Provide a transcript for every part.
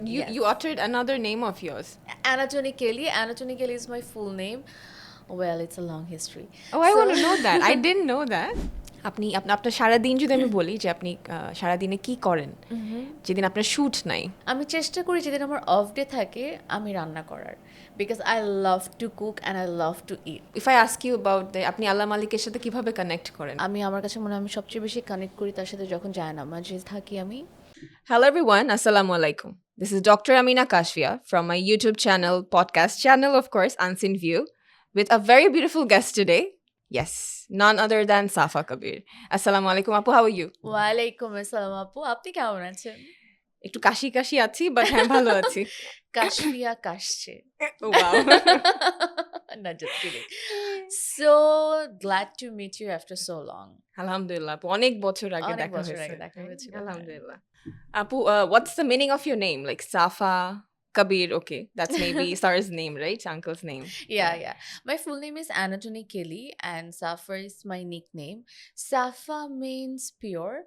you Yes. you uttered another name of yours. Anatoni Kelly. Anatoni Kelly is my full name. Well, it's a long history. Oh, I So want to know that. I didn't know that. আপনি আপনার সারাদিন যদি আমি বলি যে আপনি সারাদিনে কি করেন যেদিন আপনার শুট নাই? আমি চেষ্টা করি যেদিন আমার অফ ডে থাকে আমি রান্না করার, because I love to cook and I love to eat. If I ask you about আপনি আল্লাহ মালিকের সাথে কিভাবে কানেক্ট করেন? আমার কাছে মনে হয় আমি সবচেয়ে বেশি কানেক্ট করি তার সাথে যখন জায়নামাজে থাকি আমি। Hello everyone, Assalamu alaikum. This is Dr. Amina Kashfia from my YouTube channel, podcast channel, of course, Unseen View, with a very beautiful guest today. Yes, none other than Safa Kabir. Assalamu alaikum, Apu, how are you? ওয়ালাইকুম আসসালাম আপু, আপনি কেমন আছেন? একটু কাশি কাশি আছি, but হ্যাঁ ভালো আছি। Kashfia কাশছে। Oh, wow. No, just kidding. So glad to meet you after so long. আলহামদুলিল্লাহ, আপু অনেক বছর আগে অনেক দেখা বছর হয়েছে। আগে দেখা হয়েছিল, হ্যাঁ। আলহামদুলিল্লাহ। Apu, what's the meaning of your name? Like Safa Kabir, okay. That's maybe Sar's name, right? Uncle's name. Yeah. My full name is Anatoni Kelly and Safa is my nickname. Safa means pure.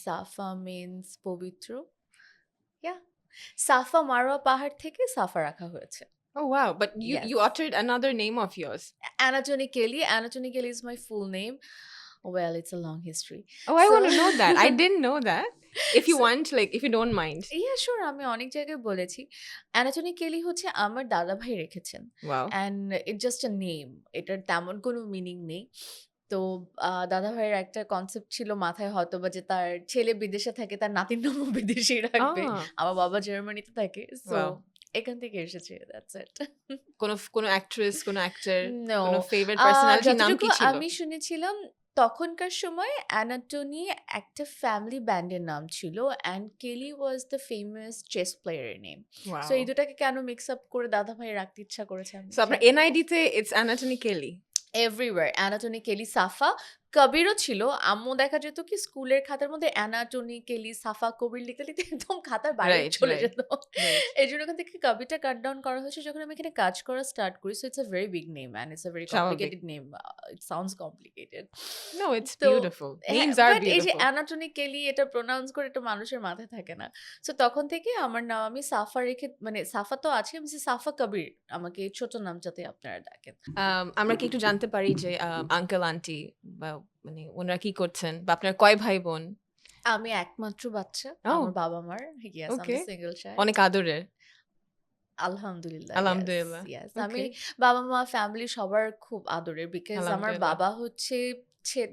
Safa means পবিত্র। Yeah. সাফা মারোয়া পাহাড় থেকে সাফা রাখা হয়েছে। Oh, wow. But you Yes. you uttered another name of yours. Anatoni Kelly. Anatoni Kelly is my full name. Well, it's a long history. Oh, I So- want to know that. I didn't know that. If you So- want, like, if you don't mind. Yeah, sure. আমি অনেক জায়গায় বলেছি। অ্যানাটনি কেলি হচ্ছে আমার দাদা ভাই রেখেছেন। Wow. And it just a name. এটার তেমন কোনো মিনিং নেই। তো দাদা ভাইয়ের একটা কনসেপ্ট ছিল মাথায় হয়তো বা যে তার ছেলে বিদেশে থাকে, তার নাতির নামও বিদেশেই রাখবে। Ah, আমার বাবা জার্মানিতে থাকে। So wow. এখান থেকে এসেছে। That's it. কোনো actress, কোনো actor, No. কোনো favorite personality নাম যতটুকু কি ছিল? আমি শুনেছিলাম তখনকার সময় অ্যানাটনি একটা ফ্যামিলি ব্যান্ডের নাম ছিল and Kelly was the famous chess প্লেয়ারের নেম। Wow. সো এই দুটাকে কেন মিক্স আপ করে দাদা ভাই রাখতে ইচ্ছা করেছে আমি So আপনার NID তে it's Anatoni Kelly. এভরিওয়্যার অ্যানাটনি কেলি সাফা কবিরও ছিল। আম্মু দেখা যেত কি স্কুলের খাতার মধ্যে অ্যানাটনি কেলি সাফা কবির লিখতে লিখতে একদম খাতার বাইরে Right, চলে right, যেত। right. এই জন্য ওখান থেকে কবিটা কাট ডাউন করা হয়েছে যখন আমি এখানে কাজ করা স্টার্ট করি। So it's a very big name and it's a very complicated name. It sounds complicated. No, it's তো beautiful. Names are বাট এই যে beautiful. অ্যানাটনি কেলি এটা প্রোনাউন্স করে এটা মানুষের মাথায় থাকে না। সো তখন থেকে আমার নাম আমি সাফা রেখে, মানে সাফা তো আছে, আমি সাফা কবির আমাকে এই ছোট নামটাতে আপনারা ডাকেন। আমরা কি একটু জানতে পারি যে আঙ্কেল আন্টি বা মানে ওনারা কি করছেন বা আপনার কয় ভাই বোন? আমি একমাত্র বাচ্চা Oh. আমার বাবা মার। ইয়েস, আমি Okay. Single child. অনেক আদরের। আলহামদুলিল্লাহ। আলহামদুলিল্লাহ। Yes. আমি Okay. বাবা মা ফ্যামিলি সবার খুব আদরের, বিকজ আমার আলহামদুলিল্লাহ। বাবা হচ্ছে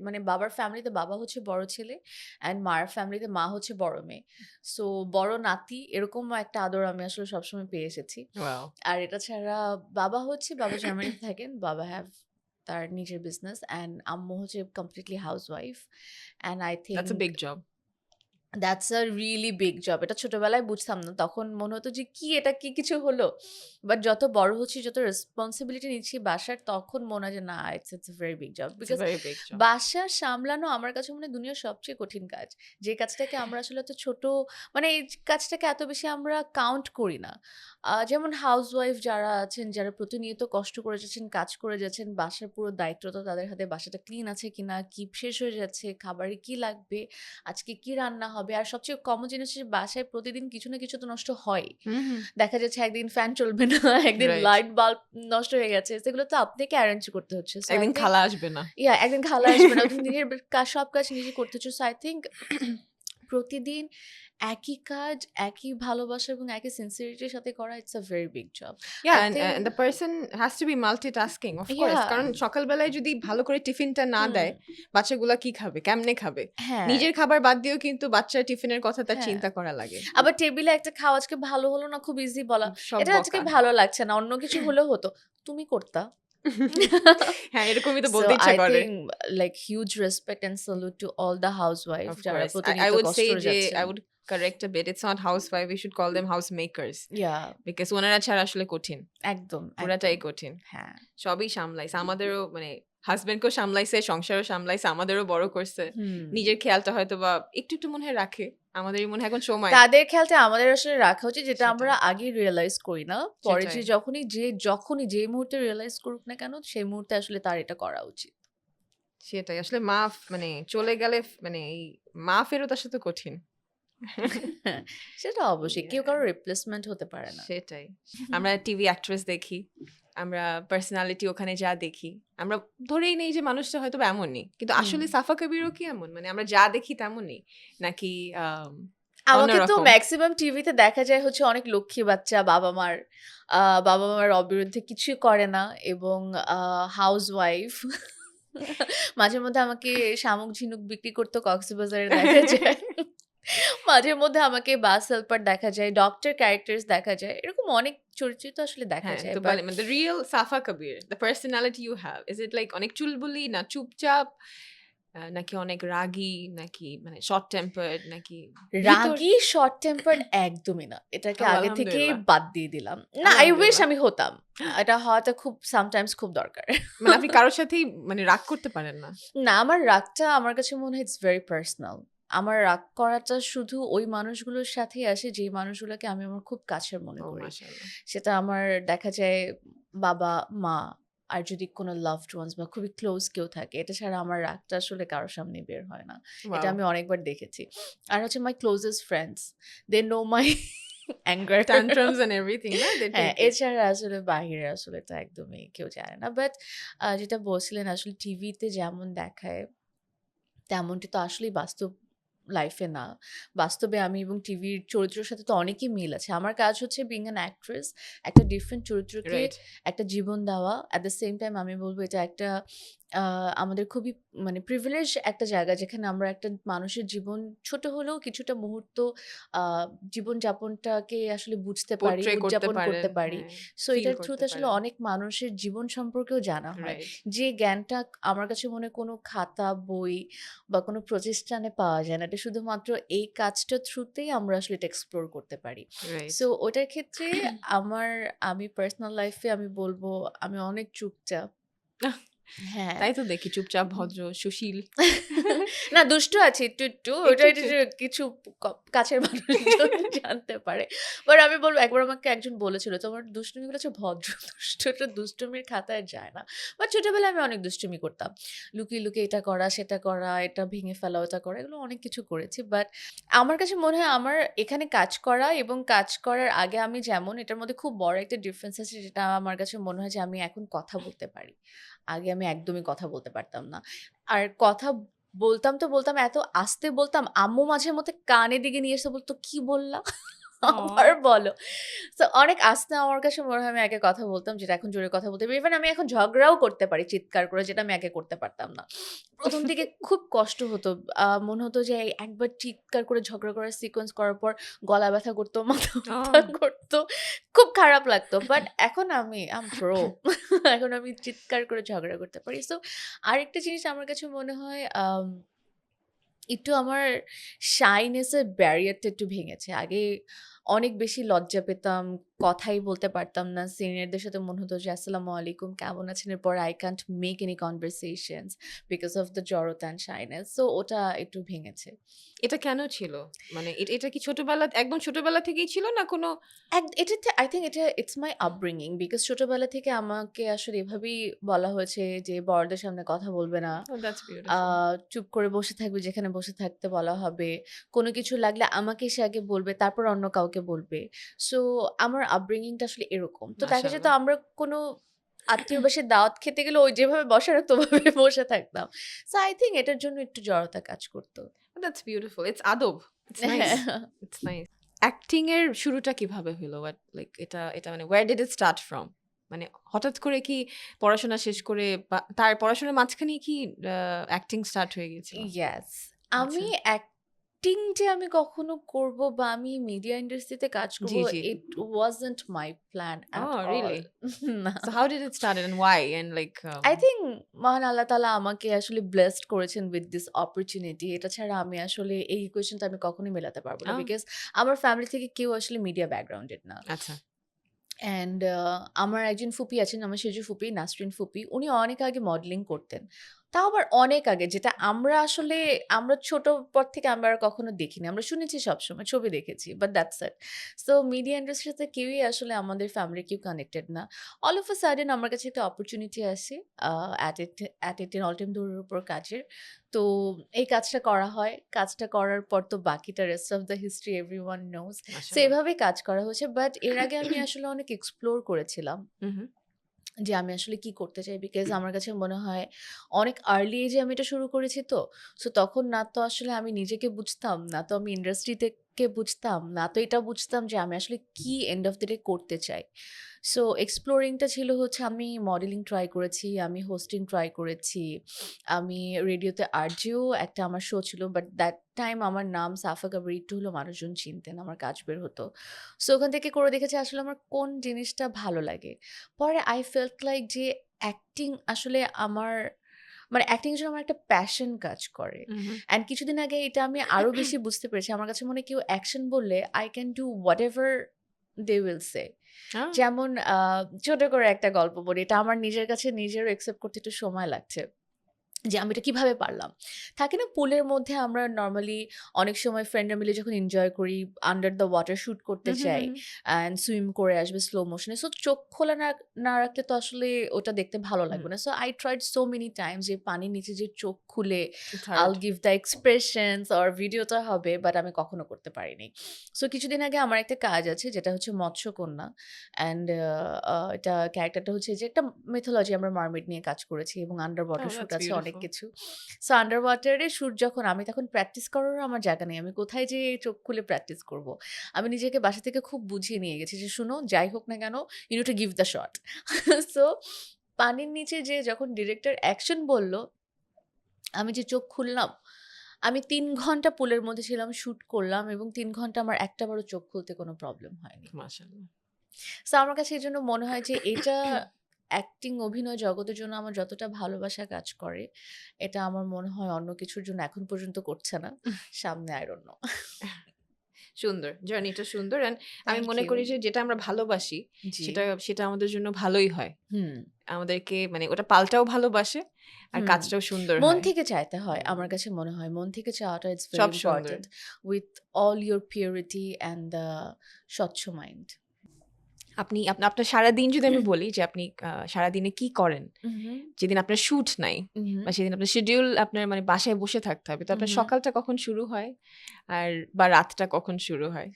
মানে বাবার ফ্যামিলিতে বাবা হচ্ছে বড় ছেলে অ্যান্ড মার ফ্যামিলিতে মা হচ্ছে বড় মেয়ে। সো বড় নাতি এরকম একটা আদর আমি আসলে সবসময় পেয়ে এসেছি। Wow. আর এটা ছাড়া বাবা জার্মানিতে থাকেন। বাবা হ্যাভ তার নিজের বিজনেস অ্যান্ড আম্মু হচ্ছে completely housewife and I That's a think big job. That's a really big job. এটা ছোটবেলায় বুঝতাম না। তখন মনে হতো যে কি এটা কি কিছু হলো? বাট যত বড় হচ্ছি, যত রেসপন্সিবিলিটি নিচ্ছি বাসার, তখন মনে হয় যে না, it's a very big job. It's a because very big job. বাসা সামলানো আমার কাছে মনে হয় দুনিয়ার সবচেয়ে কঠিন কাজ। যে কাজটাকে আমরা আসলে এত ছোট, মানে এই কাজটাকে এত বেশি আমরা কাউন্ট করি না। যেমন হাউসওয়াইফ যারা আছেন, যারা প্রতিনিয়ত কষ্ট করে যাচ্ছেন, কাজ করে যাচ্ছেন, বাসার পুরো দায়িত্বটা তাদের হাতে। বাসাটা ক্লিন আছে কিনা, কি শেষ হয়ে যাচ্ছে, খাবারে কি লাগবে, আজকে কি রান্না হবে। আর সবচেয়ে কমন জিনিস হচ্ছে বাসায় প্রতিদিন কিছু না কিছু তো নষ্ট হয়। Mhm. দেখা যাচ্ছে একদিন ফ্যান চলবে না, একদিন Right. লাইট বাল্ব নষ্ট হয়ে গেছে, সেগুলো তো আপনাকে অ্যারেঞ্জ করতে হচ্ছে। So I একদিন think- খালা আসবে না। একদিন খালা আসবে না, নিজের সব কাজ নিজে করতে হচ্ছে। সো আই থিঙ্ক প্রতিদিন একই কাজ, একই ভালোবাসা এবং একই সিনসিয়ারিটির সাথে করা, it's a very big job. Yeah, I and think- the person has to be multitasking, of course. Yeah. কারণ সকালবেলায় যদি ভালো করে টিফিনটা না দেয়, বাচ্চাগুলা কি খাবে, কেমনে খাবে? হ্যাঁ, নিজের খাবার বাদ দিয়েও কিন্তু বাচ্চার টিফিনের কথা তার হ্যাঁ। চিন্তা করা লাগে। আবার টেবিলে একটা খাওয়া আজকে ভালো হলো না, খুব ইজি বলা, সব এটা আজকে বকা। ভালো লাগছে না, অন্য কিছু হলেও হতো, তুমি করতা। হ্যাঁ, এরকমই তো So বলতে ইচ্ছা I করে। think like huge respect and salute to all the housewives Of যারা course. I প্রতিনিয়ত would কষ্ট say করে যে যাচ্ছেন। I would correct a bit. It's not housewife. We should call them housemakers. Yeah, Because ওনারা ছাড়া আসলে কঠিন। একদম পুরাটাই একদম। কঠিন। হ্যাঁ, সবই সামলাইছে। আমাদেরও মানে হাজবেন্ডকেও সামলাইছে, সংসারও সামলাইছে, আমাদেরও বড় করছে। নিজের খেয়ালটা হয়তো বা একটু একটু মনে হয় রাখে। আমাদেরই মনে হয় এখন সময়। তাদের খেয়ালটা আমাদের আসলে রাখা উচিত, যেটা সেটাই। আমরা আগে রিয়েলাইজ করি না। পরে সেটাই। যে যখনই যে মুহূর্তে রিয়েলাইজ করুক না কেন, সেই মুহূর্তে আসলে তার এটা করা উচিত। সেটাই। আসলে মা মানে চলে গেলে মানে এই মা ফেরত আসা তো কঠিন। সেটা অবশ্যই কেউ Yeah. কারো রিপ্লেসমেন্ট হতে পারে না। সেটাই। আমরা টিভি অ্যাক্ট্রেস দেখি, আমরা পার্সোনালিটি ওখানে যা দেখি, আমরা ধরেই নেই যে মানুষটা হয়তো বা এমনই। কিন্তু হুম। আসলে সাফা কবিরও কি এমন? মানে আমরা যা দেখি তেমনই? নাকি আমাকে তো অন্যরকম? ম্যাক্সিমাম টিভিতে দেখা যায় হচ্ছে অনেক লক্ষ্মী বাচ্চা বাবা মার অবিরুদ্ধে কিছুই করে না এবং হাউসওয়াইফ মাঝে মধ্যে আমাকে শামুক ঝিনুক বিক্রি করতে কক্সবাজারে দেখা যায়। মাঝে মধ্যে আমাকে বাস হেল্পার দেখা যায়, ডক্টর ক্যারেক্টার্স দেখা যায়। এরকম অনেক চরিত্র আসলে দেখা হ্যাঁ, যায়। তো বাট মানে the real Safa Kabir, the personality you have, is it like অনেক চুলবুলি না চুপচাপ? নাকি অনেক রাগী? নাকি মানে short tempered? নাকি ভিতর? রাগী, শর্ট টেম্পারড একদমই না। এটাকে আগে থেকেই আলহামদুলিল্লাহ। বাদ দিয়ে দিলাম। না, আই উইশ আলহামদুলিল্লাহ। আমি হতাম। এটা হওয়াটা খুব সামটাইমস খুব দরকার। মানে আপনি কারো সাথেই মানে রাগ করতে পারেন না? না, আমার রাগটা আমার কাছে মনে হয় ইটস ভেরি পার্সোনাল। আমার রাগ করাটা শুধু ওই মানুষগুলোর সাথেই আসে যেই মানুষগুলোকে আমি আমার খুব কাছের মনে ও করি। মাশাআল্লাহ। সেটা আমার দেখা যায় বাবা, মা আর যদি কোনো লাভড ওয়ান্স বা খুবই ক্লোজ কেউ থাকে। এটা ছাড়া আমার রাগটা আসলে কারো সামনে বের হয় না। এটা ওয়াও! আমি অনেকবার দেখেছি। আর হচ্ছে my closest friends, they know my anger. Tantrums and everything না? They হ্যাঁ, take it. এছাড়া আসলে বাহিরে আসলে তো একদমই কেউ জানে না। বাট যেটা বলছিলেন আসলে টিভিতে যেমন দেখায় তেমনটি তো আসলেই বাস্তব লাইফে না। বাস্তবে আমি এবং টিভির চরিত্রের সাথে তো অনেকই মিল আছে। আমার কাজ হচ্ছে being an actress, একটা ডিফারেন্ট চরিত্রকে রাইট। একটা জীবন দেওয়া। at the same time আমি বলব এটা একটা আ আমাদের খুবই মানে প্রিভিলেজ একটা জায়গা যেখানে আমরা একটা মানুষের জীবন ছোট হলেও কিছুটা মুহূর্ত আ জীবনযাপনটাকে আসলে বুঝতে পারি, পোর্ট্রে করতে উদযাপন পারেন। করতে পারি। হ্যাঁ, সো ফিল এটার করতে থ্রুতে আসলে পারেন। অনেক মানুষের জীবন সম্পর্কেও জানা হয়। রাইট। যে জ্ঞানটা আমার কাছে মনে হয় কোনো খাতা, বই বা কোনো প্রতিষ্ঠানে পাওয়া যায় না। এটা শুধুমাত্র এই কাজটার থ্রুতেই আমরা আসলে এটা এক্সপ্লোর করতে পারি। রাইট। সো ওটার ক্ষেত্রে আমি পার্সোনাল লাইফে আমি বলব আমি অনেক চুপচাপ। হ্যাঁ। তাই তো দেখি চুপচাপ, ভদ্র, সুশীল। না দুষ্টু আছি একটু। একটু, ওটা একটু। যে কিছু কাছের মানুষজন জানতে পারে। বাট আমি বলব একবার আমাকে একজন বলেছিল, "তোমার দুষ্টুমিগুলো হচ্ছে ভদ্র দুষ্টু। এটা দুষ্টুমির খাতায় যায় না।" বাট ছোটবেলায় আমি অনেক দুষ্টুমি করতাম। লুকিয়ে এটা করা, সেটা করা, এটা ভেঙে ফেলা, ওটা করা এগুলো অনেক কিছু করেছি। বাট আমার কাছে মনে হয় আমার এখানে কাজ করা এবং কাজ করার আগে আমি যেমন এটার মধ্যে খুব বড় একটা ডিফারেন্স আছে যেটা আমার কাছে মনে হয় যে আমি এখন কথা বলতে পারি। আগে আমি একদমই কথা বলতে পারতাম না। আর কথা বলতাম তো বলতাম, এত আস্তে বলতাম, আম্মু মাঝে মধ্যে কানের দিকে নিয়ে এসে বলত, "কি বললা? আবার Aw! বলো।" সো অনেক আস্তে আমার কাছে মনে হয় আমি আগে কথা বলতাম, যেটা এখন জোরে কথা বলতে পারি। ইভেন আমি এখন ঝগড়াও করতে পারি চিৎকার করে, যেটা আমি আগে করতে পারতাম না। ১ম দিকে খুব কষ্ট হতো। মনে হতো যে একবার চিৎকার করে ঝগড়া করার সিকোয়েন্স করার পর গলা ব্যথা করতো, মাথা ব্যথা Oh! করতো। খুব খারাপ লাগতো। বাট এখন আই এম প্রো। এখন আমি চিৎকার করে ঝগড়া করতে পারি। সো আরেকটা জিনিস আমার কাছে মনে হয় একটু আমার শাইনেস এর ব্যারিয়ারটা একটু ভেঙেছে। আগে অনেক বেশি লজ্জা পেতাম। কথাই বলতে পারতাম না। সিনিয়রদের সাথে মনে হতো যে, "আসসালামু আলাইকুম, কেমন আছেন?" এরপর I can't make any conversations because of the জড়তা and shyness. সো ওটা একটু ভেঙেছে। এটা কেন ছিল? মানে এটা কি একদম ছোটবেলা থেকেই ছিল না কোনো এটাতে I think it's my upbringing because ছোটবেলা থেকে আমাকে আসলে এভাবেই বলা হয়েছে যে বড়দের সামনে কথা বলবে না। Oh, that's a beautiful. চুপ করে বসে থাকবে, যেখানে বসে থাকতে বলা হবে। কোনো কিছু লাগলে আমাকে সে আগে বলবে, তারপর অন্য কাউকে বলবে। সো আমার আপব্রিঙ্গিং টা আসলে এরকম। তো দেখা যেত মাশাআল্লাহ। আমরা কোনো আত্মীয় বাসায় দাওয়াত খেতে গেলে ওই যেভাবে বসা রাখতো ওভাবে বসে থাকতাম। সো আই থিংক এটার জন্য একটু জড়তা কাজ করত। Oh, that's beautiful. It's আদব. It's nice. হ্যাঁ। It's nice. অ্যাক্টিং এর শুরুটা কিভাবে হলো? এটা মানে where did it start from? মানে হঠাৎ করে কি পড়াশোনা শেষ করে বা তার পড়াশোনার মাঝখানেই কি অ্যাক্টিং স্টার্ট হয়ে গিয়েছিল? ইয়েস। আচ্ছা। আমি অ্যাক্টিং যে আমি কখনো করব বা আমি মিডিয়া ইন্ডাস্ট্রিতে কাজ করব, জি, জি। It wasn't my plan at Oh, all. really? না। So how did it start and why? And like I think মহান আল্লাহ তাআলা আমাকে আসলে ব্লেসড করেছেন উইথ দিস অপরচুনিটি। এটা ছাড়া আমি আসলে এই ইকুয়েশনটা আমি কখনোই মেলাতে পারব না। oh, বিকজ আমার ফ্যামিলি থেকে কেউ আসলে মিডিয়া ব্যাকগ্রাউন্ডেড না। আচ্ছা। অ্যান্ড আমার একজন ফুপি আছেন, আমার সেজু ফুপি, নাসরিন ফুপি। উনি অনেক আগে মডেলিং করতেন। তাও আবার অনেক আগে, যেটা আমরা আসলে আমরা ছোট পর থেকে আমরা আর কখনো দেখিনি। আমরা শুনেছি সবসময়, ছবি দেখেছি। But that's it. So media ইন্ডাস্ট্রির সাথে কেউই আসলে আমাদের ফ্যামিলির কেউ কানেক্টেড না। অল অফ আ সাডেন আমার কাছে একটা অপরচুনিটি আসে আ অ্যাট 18 অল টাইম দৌড়ের উপর কাজের। তো এই কাজটা করা হয়। কাজটা করার পর তো বাকিটা rest of the history everyone knows. So মাশাআল্লাহ। এভাবেই কাজ করা হয়েছে। বাট এর আগে আমি আসলে অনেক এক্সপ্লোর করেছিলাম। হুম, হুম। যে আমি আসলে কি করতে চাই, বিকজ আমার কাছে মনে হয় অনেক আর্লি এজে আমি এটা শুরু করেছি। তো সো তখন না তো আসলে আমি নিজেকে বুঝতাম না, তো আমি ইন্ডাস্ট্রি থেকে বুঝতাম না, তো এটা বুঝতাম যে আমি আসলে কি এন্ড অফ দ্য ডে করতে চাই। সো এক্সপ্লোরিংটা ছিল হচ্ছে, আমি মডেলিং ট্রাই করেছি, আমি হোস্টিং ট্রাই করেছি, আমি রেডিওতে আরজেও একটা আমার শো ছিল, বাট দ্যাট টাইম আমার নাম সাফা কাবীর, একটু হলেও মানুষজন চিনতেন, আমার কাজ বের হতো। সো ওখান থেকে করে দেখেছি আসলে আমার কোন জিনিসটা ভালো লাগে। পরে আই ফেল্ট লাইক যে অ্যাক্টিং আসলে আমার, মানে অ্যাক্টিং এর জন্য আমার একটা প্যাশন কাজ করে। হুম, হুম। অ্যান্ড কিছুদিন আগে এটা আমি আরো বেশি বুঝতে পেরেছি। আমার কাছে মনে হয় কেউ অ্যাকশন বললে I can do whatever they will say. আ যেমন ছোট করে একটা গল্প বলি। এটা আমার নিজের কাছে নিজেরও অ্যাকসেপ্ট করতে একটু সময় লাগছে। যে আমি এটা কিভাবে পারলাম? থাকে না পুলের মধ্যে আমরা নরমালি অনেক সময় ফ্রেন্ডরা মিলে যখন এনজয় করি, আন্ডার দ্য ওয়াটার শুট করতে হুম, হুম, চাই হুম, হুম। অ্যান্ড সুইম করে আসবে স্লো মোশনে। সো চোখ খোলা না রাখলে তো আসলে ওটা দেখতে ভালো হুম, লাগবে না। So I tried so many Times যে পানির নিচে যে চোখ খুলে third. I'll give the expressions or ভিডিওটা হবে, বাট আমি কখনো করতে পারিনি। সো কিছুদিন আগে আমার একটা কাজ আছে যেটা হচ্ছে মৎস্যকন্যা। অ্যান্ড এটা ক্যারেক্টারটা হচ্ছে যে একটা মিথোলজি, আমরা মারমেড নিয়ে কাজ করেছি এবং under oh water shoot that's আছে অনেক বিউটিফুল। কিছু। সো আন্ডার ওয়াটারে শুট যখন, আমি তখন প্র্যাকটিস করারও আমার জায়গা নেই। আমি কোথায় যেয়ে চোখ খুলে প্র্যাকটিস করব? আমি নিজেকে বাসা থেকে খুব বুঝিয়ে নিয়ে গেছি যে, "শুনো, যাই হোক না কেন, you need to give the shot." So পানির নিচে যেয়ে যখন ডিরেক্টর অ্যাকশন বলল, আমি যে চোখ খুললাম, আমি ৩ ঘন্টা পুলের মধ্যে ছিলাম, শুট করলাম এবং ৩ ঘন্টা আমার একটাবারও চোখ খুলতে কোনো প্রবলেম হয়নি। মাশাআল্লাহ। সো আমার কাছে এজন্য মনে হয় যে এটা অ্যাক্টিং, অভিনয় জগতের জন্য আমার যতটা ভালোবাসা কাজ করে, এটা আমার মনে হয় অন্য কিছুর জন্য এখন পর্যন্ত করছে না। সামনে I don't know. সুন্দর। জার্নিটা সুন্দর অ্যান্ড আমি থ্যাংক মনে ইউ। করি যে যেটা আমরা ভালোবাসি জি। সেটা আমাদের জন্য ভালোই হয়। হুম, আমাদেরকে মানে ওটা পাল্টাও ভালোবাসে আর হুম। কাজটাও সুন্দর মন হয়। থেকে চাইতে হয়। হুম, আমার কাছে মনে হয় মন থেকে চাওয়াটা ইটস ভেরি সব সুন্দর। Important with all your purity and the স্বচ্ছ মাইন্ড। আপনার সারাদিন যদি আমি বলি যে আপনি সারাদিনে কি করেন? উহু, যেদিন আপনার শুট নাই উহু, বা সেদিন আপনার শিডিউল আপনার মানে বাসায় বসে থাকতে হবে। তো আপনার উহু। সকালটা কখন শুরু হয়? আর বা রাতটা কখন শুরু হয়?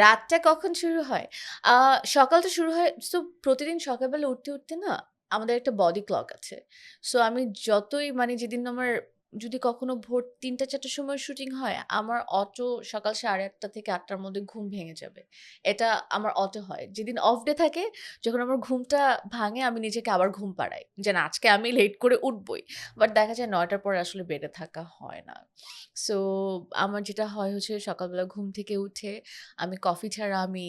রাতটা কখন শুরু হয়? আ সকালটা শুরু হয়, সো প্রতিদিন সকালবেলা উঠতে না আমাদের একটা বডি ক্লক আছে। সো আমি যতই মানে যেদিন আমার যদি কখনো ভোর ৩টা-৪টার সময় শুটিং হয়, আমার অটো সকাল ৮:৩০ থেকে ৮টার মধ্যে ঘুম ভেঙে যাবে। এটা আমার অটো হয়। যেদিন অফ ডে থাকে, যখন আমার ঘুমটা ভাঙে আমি নিজেকে আবার ঘুম পাড়াই। যে না, আজকে আমি লেট করে উঠবই। বাট দেখা যায় ৯টার পরে আসলে বেডে থাকা হয় না। সো আমার যেটা হয় হচ্ছে সকালবেলা ঘুম থেকে উঠে আমি কফি ছাড়া আমি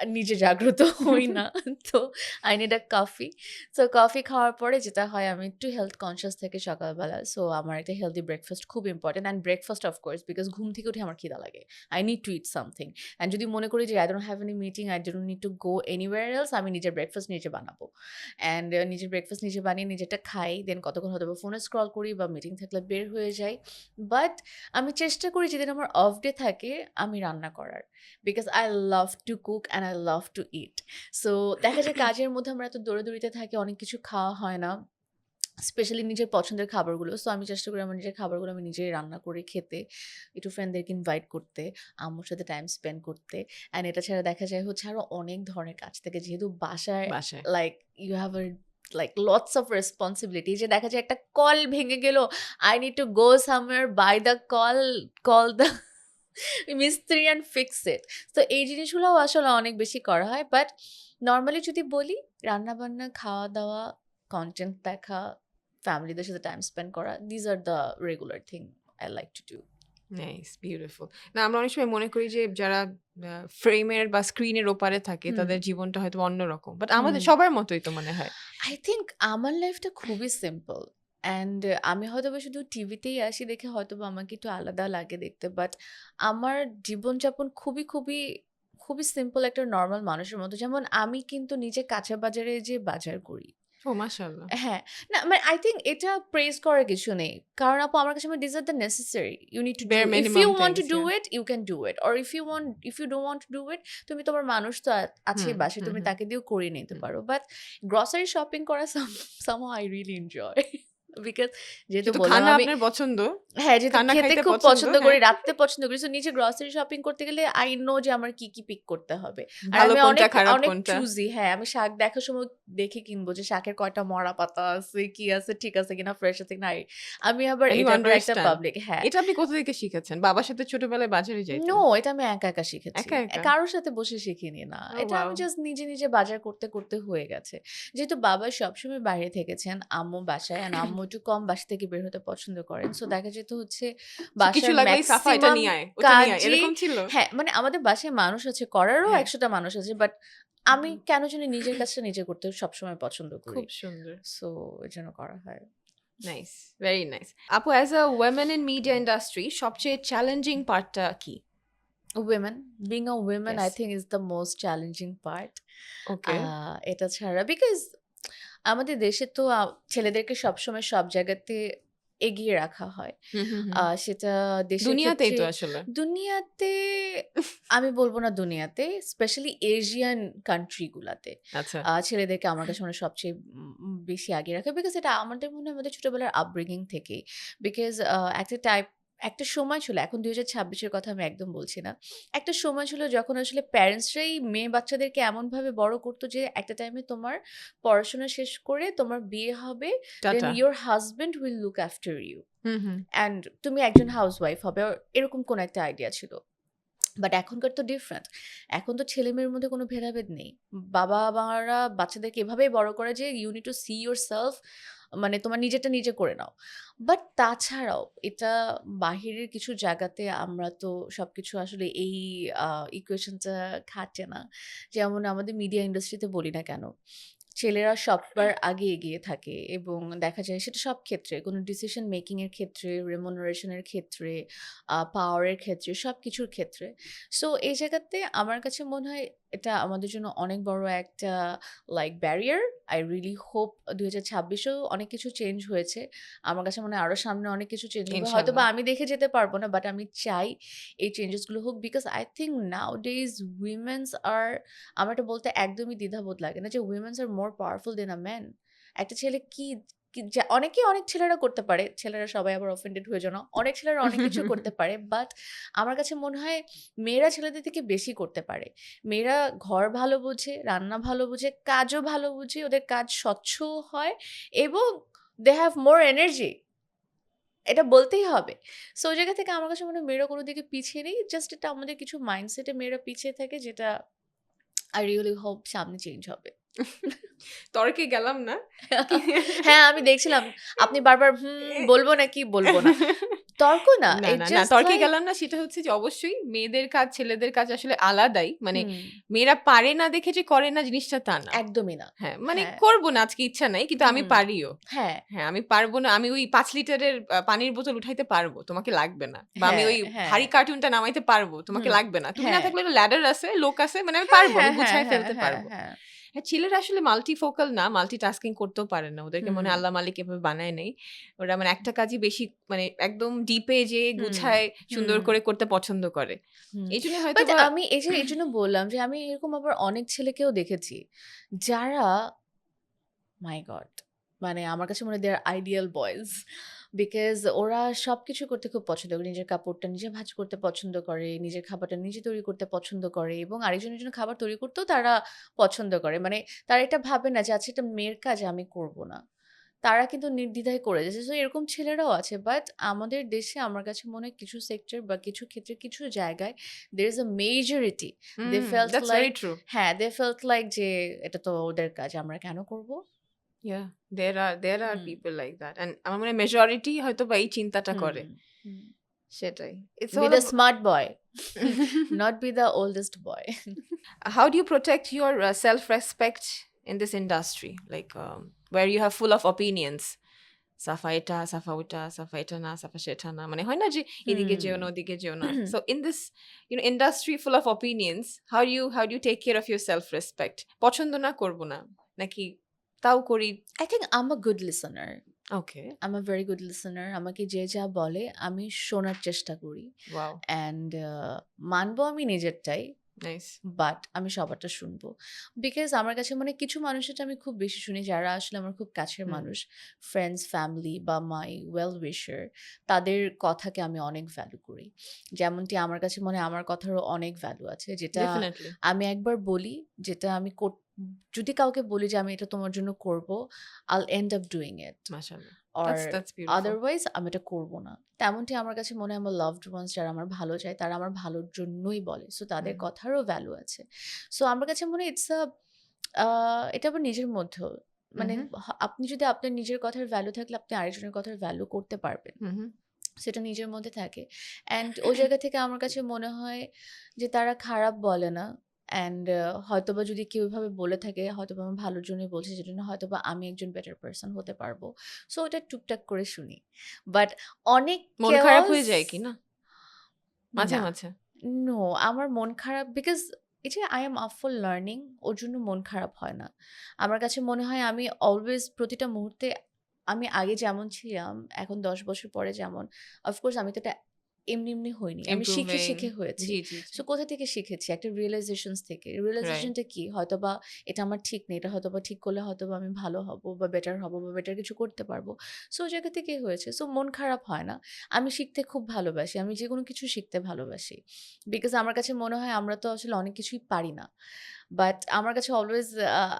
নিজে জাগ্রত হই না। তো I need a coffee. So coffee খাওয়ার পরে যেটা হয়, আমি একটু হেলথ কনসিয়াস থাকি সকালবেলা। সো আমার একটা হেলথি ব্রেকফাস্ট খুব important, and breakfast of course, because ঘুম থেকে উঠে আমার খিদা লাগে। I need to eat something. And যদি মনে করি যে I don't have any meeting, I don't need to go anywhere else, আমি নিজের ব্রেকফাস্ট নিজে বানাবো। অ্যান্ড নিজের ব্রেকফাস্ট নিজে বানিয়ে নিজেরটা খাই। দেন কতক্ষণ হয়তোবা ফোনে স্ক্রল করি বা মিটিং থাকলে বের হয়ে যাই। বাট আমি চেষ্টা করি যেদিন আমার অফ ডে থাকে আমি রান্না করার। Because I love to cook and I love to eat. So দেখা যায় কাজের মধ্যে আমরা এত দৌড়াদৌড়িতে থাকি, অনেক কিছু খাওয়া হয় না। স্পেশালি নিজের পছন্দের খাবারগুলো। সো আমি চেষ্টা করি আমার নিজের খাবারগুলো আমি নিজেই রান্না করে খেতে, একটু ফ্রেন্ডদেরকে ইনভাইট করতে, আম্মুর সাথে টাইম স্পেন্ড করতে। অ্যান্ড এটা ছাড়া দেখা যায় হচ্ছে আরো অনেক ধরনের কাজ থাকে। যেহেতু বাসায় বাসায়। Like you have a like lots of responsibility, যে দেখা যায় একটা কল ভেঙে গেল, I need to go somewhere, buy the call the মিস্ত্রি অ্যান্ড ফিক্স ইট। তো এই জিনিসগুলোও আসলে অনেক বেশি করা হয়। বাট নরমালি যদি বলি, রান্নাবান্না, খাওয়া-দাওয়া, কনটেন্ট দেখা, ফ্যামিলিদের সাথে টাইম স্পেন্ড করা, these are the regular thing I like to do. Nice, beautiful. না আমরা অনেক সময় মনে করি যে যারা ফ্রেমের বা স্ক্রিনের ওপারে থাকে হুম, তাদের জীবনটা হয়তো অন্যরকম। বাট হুম। আমাদের সবার মতোই তো মনে হয়। I think আমার লাইফটা খুবই সিম্পল। অ্যান্ড আমি হয়তোবা শুধু টিভিতেই আসি দেখে হয়তোবা আমাকে একটু আলাদা লাগে দেখতে। বাট আমার জীবনযাপন খুবই সিম্পল একটা নরমাল মানুষের মতো। যেমন আমি কিন্তু নিজে কাঁচা বাজারে যেয়ে বাজার করি। ও মাশাআল্লাহ। হ্যাঁ, না মানে আই থিংক এটা প্রেজ করার কিছু নেই। কারণ আপু আমার কাছে this are the necessary. You need to do Bare if you minimum want to things, do yeah. It, you can do it. Or if you don't want to do it, তুমি তোমার মানুষ তো আছে হুম, বাসায়, হুম, তুমি হুম, তাকে দিয়েও করিয়ে নিতে হুম। পারো। বাট গ্রসারি শপিং করা somehow I really enjoy because যেহেতু যেহেতু বললাম খানা আমি আপনার পছন্দ, হ্যাঁ, যেহেতু খানা খেতে খাইতে খুব পছন্দ, পছন্দ হ্যাঁ। করি, রাখতে পছন্দ করি। সো নিজে গ্রসারি শপিং করতে গেলে আই নো যে আমার কি পিক করতে হবে। আর ভালো আমি কোনটা অনেক খারাপ অনেক কোনটা। চুজি। হ্যাঁ, আমি শাক দেখার সময় দেখে কিনবো যে শাকের কয়টা মরা পাতা আছে, কি আছে, ঠিক আছে কিনা, ফ্রেশ আছে কিনা। আমি আবার And you এটার পর একটা understand. পাবলিক হ্যাঁ। এটা আপনি কোথা থেকে শিখেছেন? বাবার সাথে ছোটবেলায় বাজারে নো, যাইতেন? এটা আমি একা, একা শিখেছি। একা, একা? কারোর সাথে বসে শিখিনি না। Oh এটা wow! আমি জাস্ট নিজে, নিজে বাজার করতে, করতে হয়ে গেছে। যেহেতু বাবা সবসময় বাইরে থেকেছেন, আম্মু বাসায়, অ্যান্ড আম্মু একটু কম বাসা থেকে বের হতে পছন্দ করেন। সো দেখা যেত হচ্ছে So কিছু বাসার লাগলেই সাফা এটা মেক্সিমাম নিয়ে আয়, ওটা নিয়ে আয়। কাজই এরকম ছিল? হ্যাঁ, মানে আমাদের বাসায় মানুষ আছে, করারও হ্যাঁ। ১০০ টা মানুষ আছে। বাট আমি কেন জানি নিজের কাজটা নিজে করতে সবসময় পছন্দ করি। খুব সুন্দর। সো এজন্য করা হয়। Nice, very nice. আপু as a women in media industry সবচেয়ে চ্যালেঞ্জিং পার্টটা কি? Women, being a woman I Yes. think is the most challenging part. ওকে। এটা ছাড়া বিকজ আমাদের দেশে তো ছেলেদেরকে সবসময় সব জায়গাতে এগিয়ে রাখা হয়। হুম, হুম, হুম। সেটা দেশের দুনিয়াতেই ক্ষেত্রে তো আসলে। দুনিয়াতে আমি বলব না দুনিয়াতে, স্পেশালি এশিয়ান কান্ট্রি গুলাতে আচ্ছা। ছেলেদেরকে আমার কাছে মনে হয় সবচেয়ে বেশি আগিয়ে রাখে বিকজ এটা আমাদের মনে হয় আমাদের ছোটবেলার আপব্রিঙ্গিং থেকেই। বিকজ একটা সময় ছিল, এখন ২০২৬ এর কথা আমি একদম বলছি না। একটা সময় ছিল যখন আসলে প্যারেন্টসরাই মেয়ে বাচ্চাদেরকে এমনভাবে বড় করতো যে একটা টাইমে তোমার পড়াশোনা শেষ করে তোমার বিয়ে হবে, then tata. Your husband will look after you hmm, hmm. And তুমি একজন হাউসওয়াইফ হবে, এরকম কোন একটা আইডিয়া ছিল। বাট এখনকার তো ডিফারেন্ট। এখন তো ছেলে মেয়ের মধ্যে কোনো ভেদাভেদ নেই। বাবা মারা বাচ্চাদেরকে এভাবেই বড় করে যে you need to see yourself, মানে তোমার নিজেরটা নিজে করে নাও। বাট তাছাড়াও এটা বাহিরের কিছু জায়গাতে আমরা তো সবকিছু আসলে এই ইকুয়েশনটা খাটে না। যেমন আমাদের মিডিয়া ইন্ডাস্ট্রিতে বলি না কেন, ছেলেরা সবার আগে এগিয়ে থাকে এবং দেখা যায় সেটা সব ক্ষেত্রে, কোনো ডিসিশন মেকিং এর ক্ষেত্রে, রেমুনারেশন এর ক্ষেত্রে, পাওয়ারের ক্ষেত্রে, সবকিছুর ক্ষেত্রে। সো এই জায়গাতে আমার কাছে মনে হয় এটা আমাদের জন্য অনেক বড় একটা like barrier. I really hope ২০২৬-এও অনেক কিছু চেঞ্জ হয়েছে। আমার কাছে মনে হয় আরো সামনে অনেক কিছু চেঞ্জ হবে। হয়তোবা ইনশাআল্লাহ। আমি দেখে যেতে পারবো না, বাট আমি চাই এই চেঞ্জেসগুলো হোক because I think nowadays women's are, আমার এটা বলতে একদমই দ্বিধাবোধ লাগে না যে women's are more powerful than a man. একটা ছেলে অনেক ছেলেরা করতে পারে, ছেলেরা সবাই আবার অফেন্ডেড হয়ে যায় না। অনেক ছেলেরা অনেক কিছু করতে পারে, বাট আমার কাছে মনে হয় মেয়েরা ছেলেদের থেকে বেশি করতে পারে। মেয়েরা ঘর ভালো বোঝে, রান্না ভালো বোঝে, কাজও ভালো বুঝে, ওদের কাজ স্বচ্ছও হয় এবং দে হ্যাভ মোর এনার্জি। এটা বলতেই হবে। সো ওই জায়গা থেকে আমার কাছে মনে হয় মেয়েরা কোনো দিকে পিছিয়ে নেই। জাস্ট এটা আমাদের কিছু মাইন্ডসেটে মেয়েরা পিছিয়ে থাকে, যেটা I really hope সামনে চেঞ্জ হবে। তর্কে গেলাম না। হ্যাঁ, আমি দেখছিলাম আপনি বারবার বলবো নাকি বলবো না। তর্ক না, না, ইট না, না, জাস্ট তর্কে লাইক গেলাম না, সেটা হচ্ছে যে অবশ্যই মেয়েদের কাজ ছেলেদের কাজ আসলে আলাদাই। মানে হুম, মেয়েরা পারে না দেখে যে করে না জিনিসটা তা না। একদমই না। হ্যাঁ, মানে হ্যাঁ, করব না আজকে ইচ্ছা নাই কিন্তু আমি হুম, পারিও। হ্যাঁ, হ্যাঁ, আমি পারব না। আমি ওই ৫ লিটারের পানির বোতল উঠাইতে পারবো, তোমাকে লাগবে না। বা আমি হ্যাঁ, ওই হ্যাঁ, ভারী কার্টুনটা নামাইতে পারবো, তোমাকে হুম, লাগবে না। তুমি না হ্যাঁ, থাকলে ল্যাডার আছে, লোক আছে, মানে আমি হ্যাঁ, পারবো, আমি হ্যাঁ, হ্যাঁ, গুছায় হ্যাঁ, ফেলতে হ্যাঁ, পারবো। হ্যাঁ, হ্যাঁ, ছেলেরা আসলে মাল্টিফোকাল না, মাল্টিটাস্কিং করতেও পারে না। ওদেরকে মনে হয় হুম, আল্লাহ মালিক এভাবে বানায় নাই। ওরা মানে একটা কাজই বেশি, মানে একদম ডিপে যেয়ে হুম, গুছায় সুন্দর হুম, করে করতে পছন্দ করে। হুম। এইজন্য বাট হয়তোবা আমি এইজন্য বললাম যে আমি এরকম আবার অনেক ছেলেকেও দেখেছি যারা মাই গড! মানে আমার কাছে মনে হয় দে আর আইডিয়াল বয়েজ। বিকজ ওরা সবকিছু করতে খুব পছন্দ করে। নিজের কাপড়টা নিজে ভাঁজ করতে পছন্দ করে, নিজের খাবারটা নিজে তৈরি করতে পছন্দ করে এবং আরেকজনের জন্য খাবার তৈরি করতেও তারা পছন্দ করে। মানে তারা এটা ভাবে না যে আচ্ছা এটা মেয়ের কাজ আমি করব না। তারা কিন্তু নির্দ্বিধায় করে যাচ্ছে। সো এরকম ছেলেরাও আছে। বাট আমাদের দেশে আমার কাছে মনে হয় কিছু সেক্টর বা কিছু ক্ষেত্রে কিছু জায়গায় there is a majority they felt that's very like true. হ্যাঁ, they felt like যে এটা তো ওদের কাজ আমরা কেন করব? Yeah, there are hmm, people like that. And আমার মনে হয় মেজরিটি হয়তোবা এই চিন্তাটা হুম, করে। হুম। সেটাই। It's Be all the smart boy, not be the oldest boy. How do you protect your self-respect in this industry? Like where you have full of opinions. সাফা এটা, সাফা ওটা, সাফা এটা না, সাফা সেটা না। মানে হয় না যে এদিকে যেও না, হুম। ওদিকে যেও না। So in this, industry full of opinions, how do you take care of your self-respect? পছন্দ না করব না নাকি তাও করি। I think I'm a good listener. Okay, I'm a very good listener. আমাকে যে যা বলে আমি শোনার চেষ্টা করি। ওয়াও, অ্যান্ড মানবো আমি নিজেরটাই, নাইস। বাট আমি সবারটা শুনবো। বিকজ আমার কাছে মানে কিছু মানুষেরটা আমি খুব বেশি শুনি যারা আসলে আমার খুব কাছের হুম। মানুষ, ফ্রেন্ডস, ফ্যামিলি বা মাই ওয়েল উইশার, তাদের কথাকে আমি অনেক ভ্যালু করি। যেমনটি আমার কাছে মনে হয় আমার কথারও অনেক ভ্যালু আছে, যেটা ডেফিনেটলি, আমি একবার বলি, যেটা আমি যদি কাউকে বলি যে আমি এটা তোমার জন্য করব, I'll end up doing it. মাশাআল্লাহ। or That's beautiful. otherwise আমি এটা করবো না। তেমনটি আমার কাছে মনে হয় আমার লাভড ওয়ান্স যারা আমার ভালো চায় তারা আমার ভালোর জন্যই বলে, সো তাদের হুম। কথারও ভ্যালু আছে। সো আমার কাছে মনে হয় ইটস আ এটা আবার নিজের মধ্যেও মানে হুম, আপনি যদি আপনার নিজের কথার ভ্যালু থাকলে আপনি আরেকজনের কথার ভ্যালু করতে পারবেন, হুম। সেটা নিজের মধ্যে থাকে। অ্যান্ড ওই জায়গা থেকে আমার কাছে মনে হয় যে তারা খারাপ বলে না। অ্যান্ড হয়তোবা যদি কেউ এভাবে বলে থাকে হয়তোবা আমার ভালোর জন্যই বলছে, যেজন্য হয়তোবা আমি একজন বেটার পারসন হতে পারবো। সো ওটা টুকটাক করে শুনি। বাট অনেক মন খারাপ chaos হয়ে যায় কি না? মাঝে, না, মাঝে? নো, আমার মন খারাপ বিকজ এই যে I am up for learning, ওর জন্য মন খারাপ হয় না। আমার কাছে মনে হয় আমি অলওয়েজ প্রতিটা মুহূর্তে আমি আগে যেমন ছিলাম এখন ১০ বছর পরে যেমন, অফকোর্স আমি তো এটা এমনি এমনি হইনি, আমি শিখে ইমপ্রুভিং। শিখে হয়েছি। জি, জি, জি। সো কোথা থেকে শিখেছি? একটা রিয়েলাইজেশনস থেকে। রাইট। রিয়েলাইজেশনটা কি? হয়তোবা এটা আমার ঠিক নেই, এটা হয়তোবা ঠিক করলে হয়তোবা আমি ভালো হব বা বেটার হব বা বেটার কিছু করতে পারবো। সো ওই জায়গা থেকেই হয়েছে। সো মন খারাপ হয় না। আমি শিখতে খুব ভালোবাসি। আমি যেকোনো কিছু শিখতে ভালোবাসি। বিকজ আমার কাছে মনে হয় আমরা তো আসলে অনেক কিছুই পারি না। বাট আমার কাছে অলওয়েজ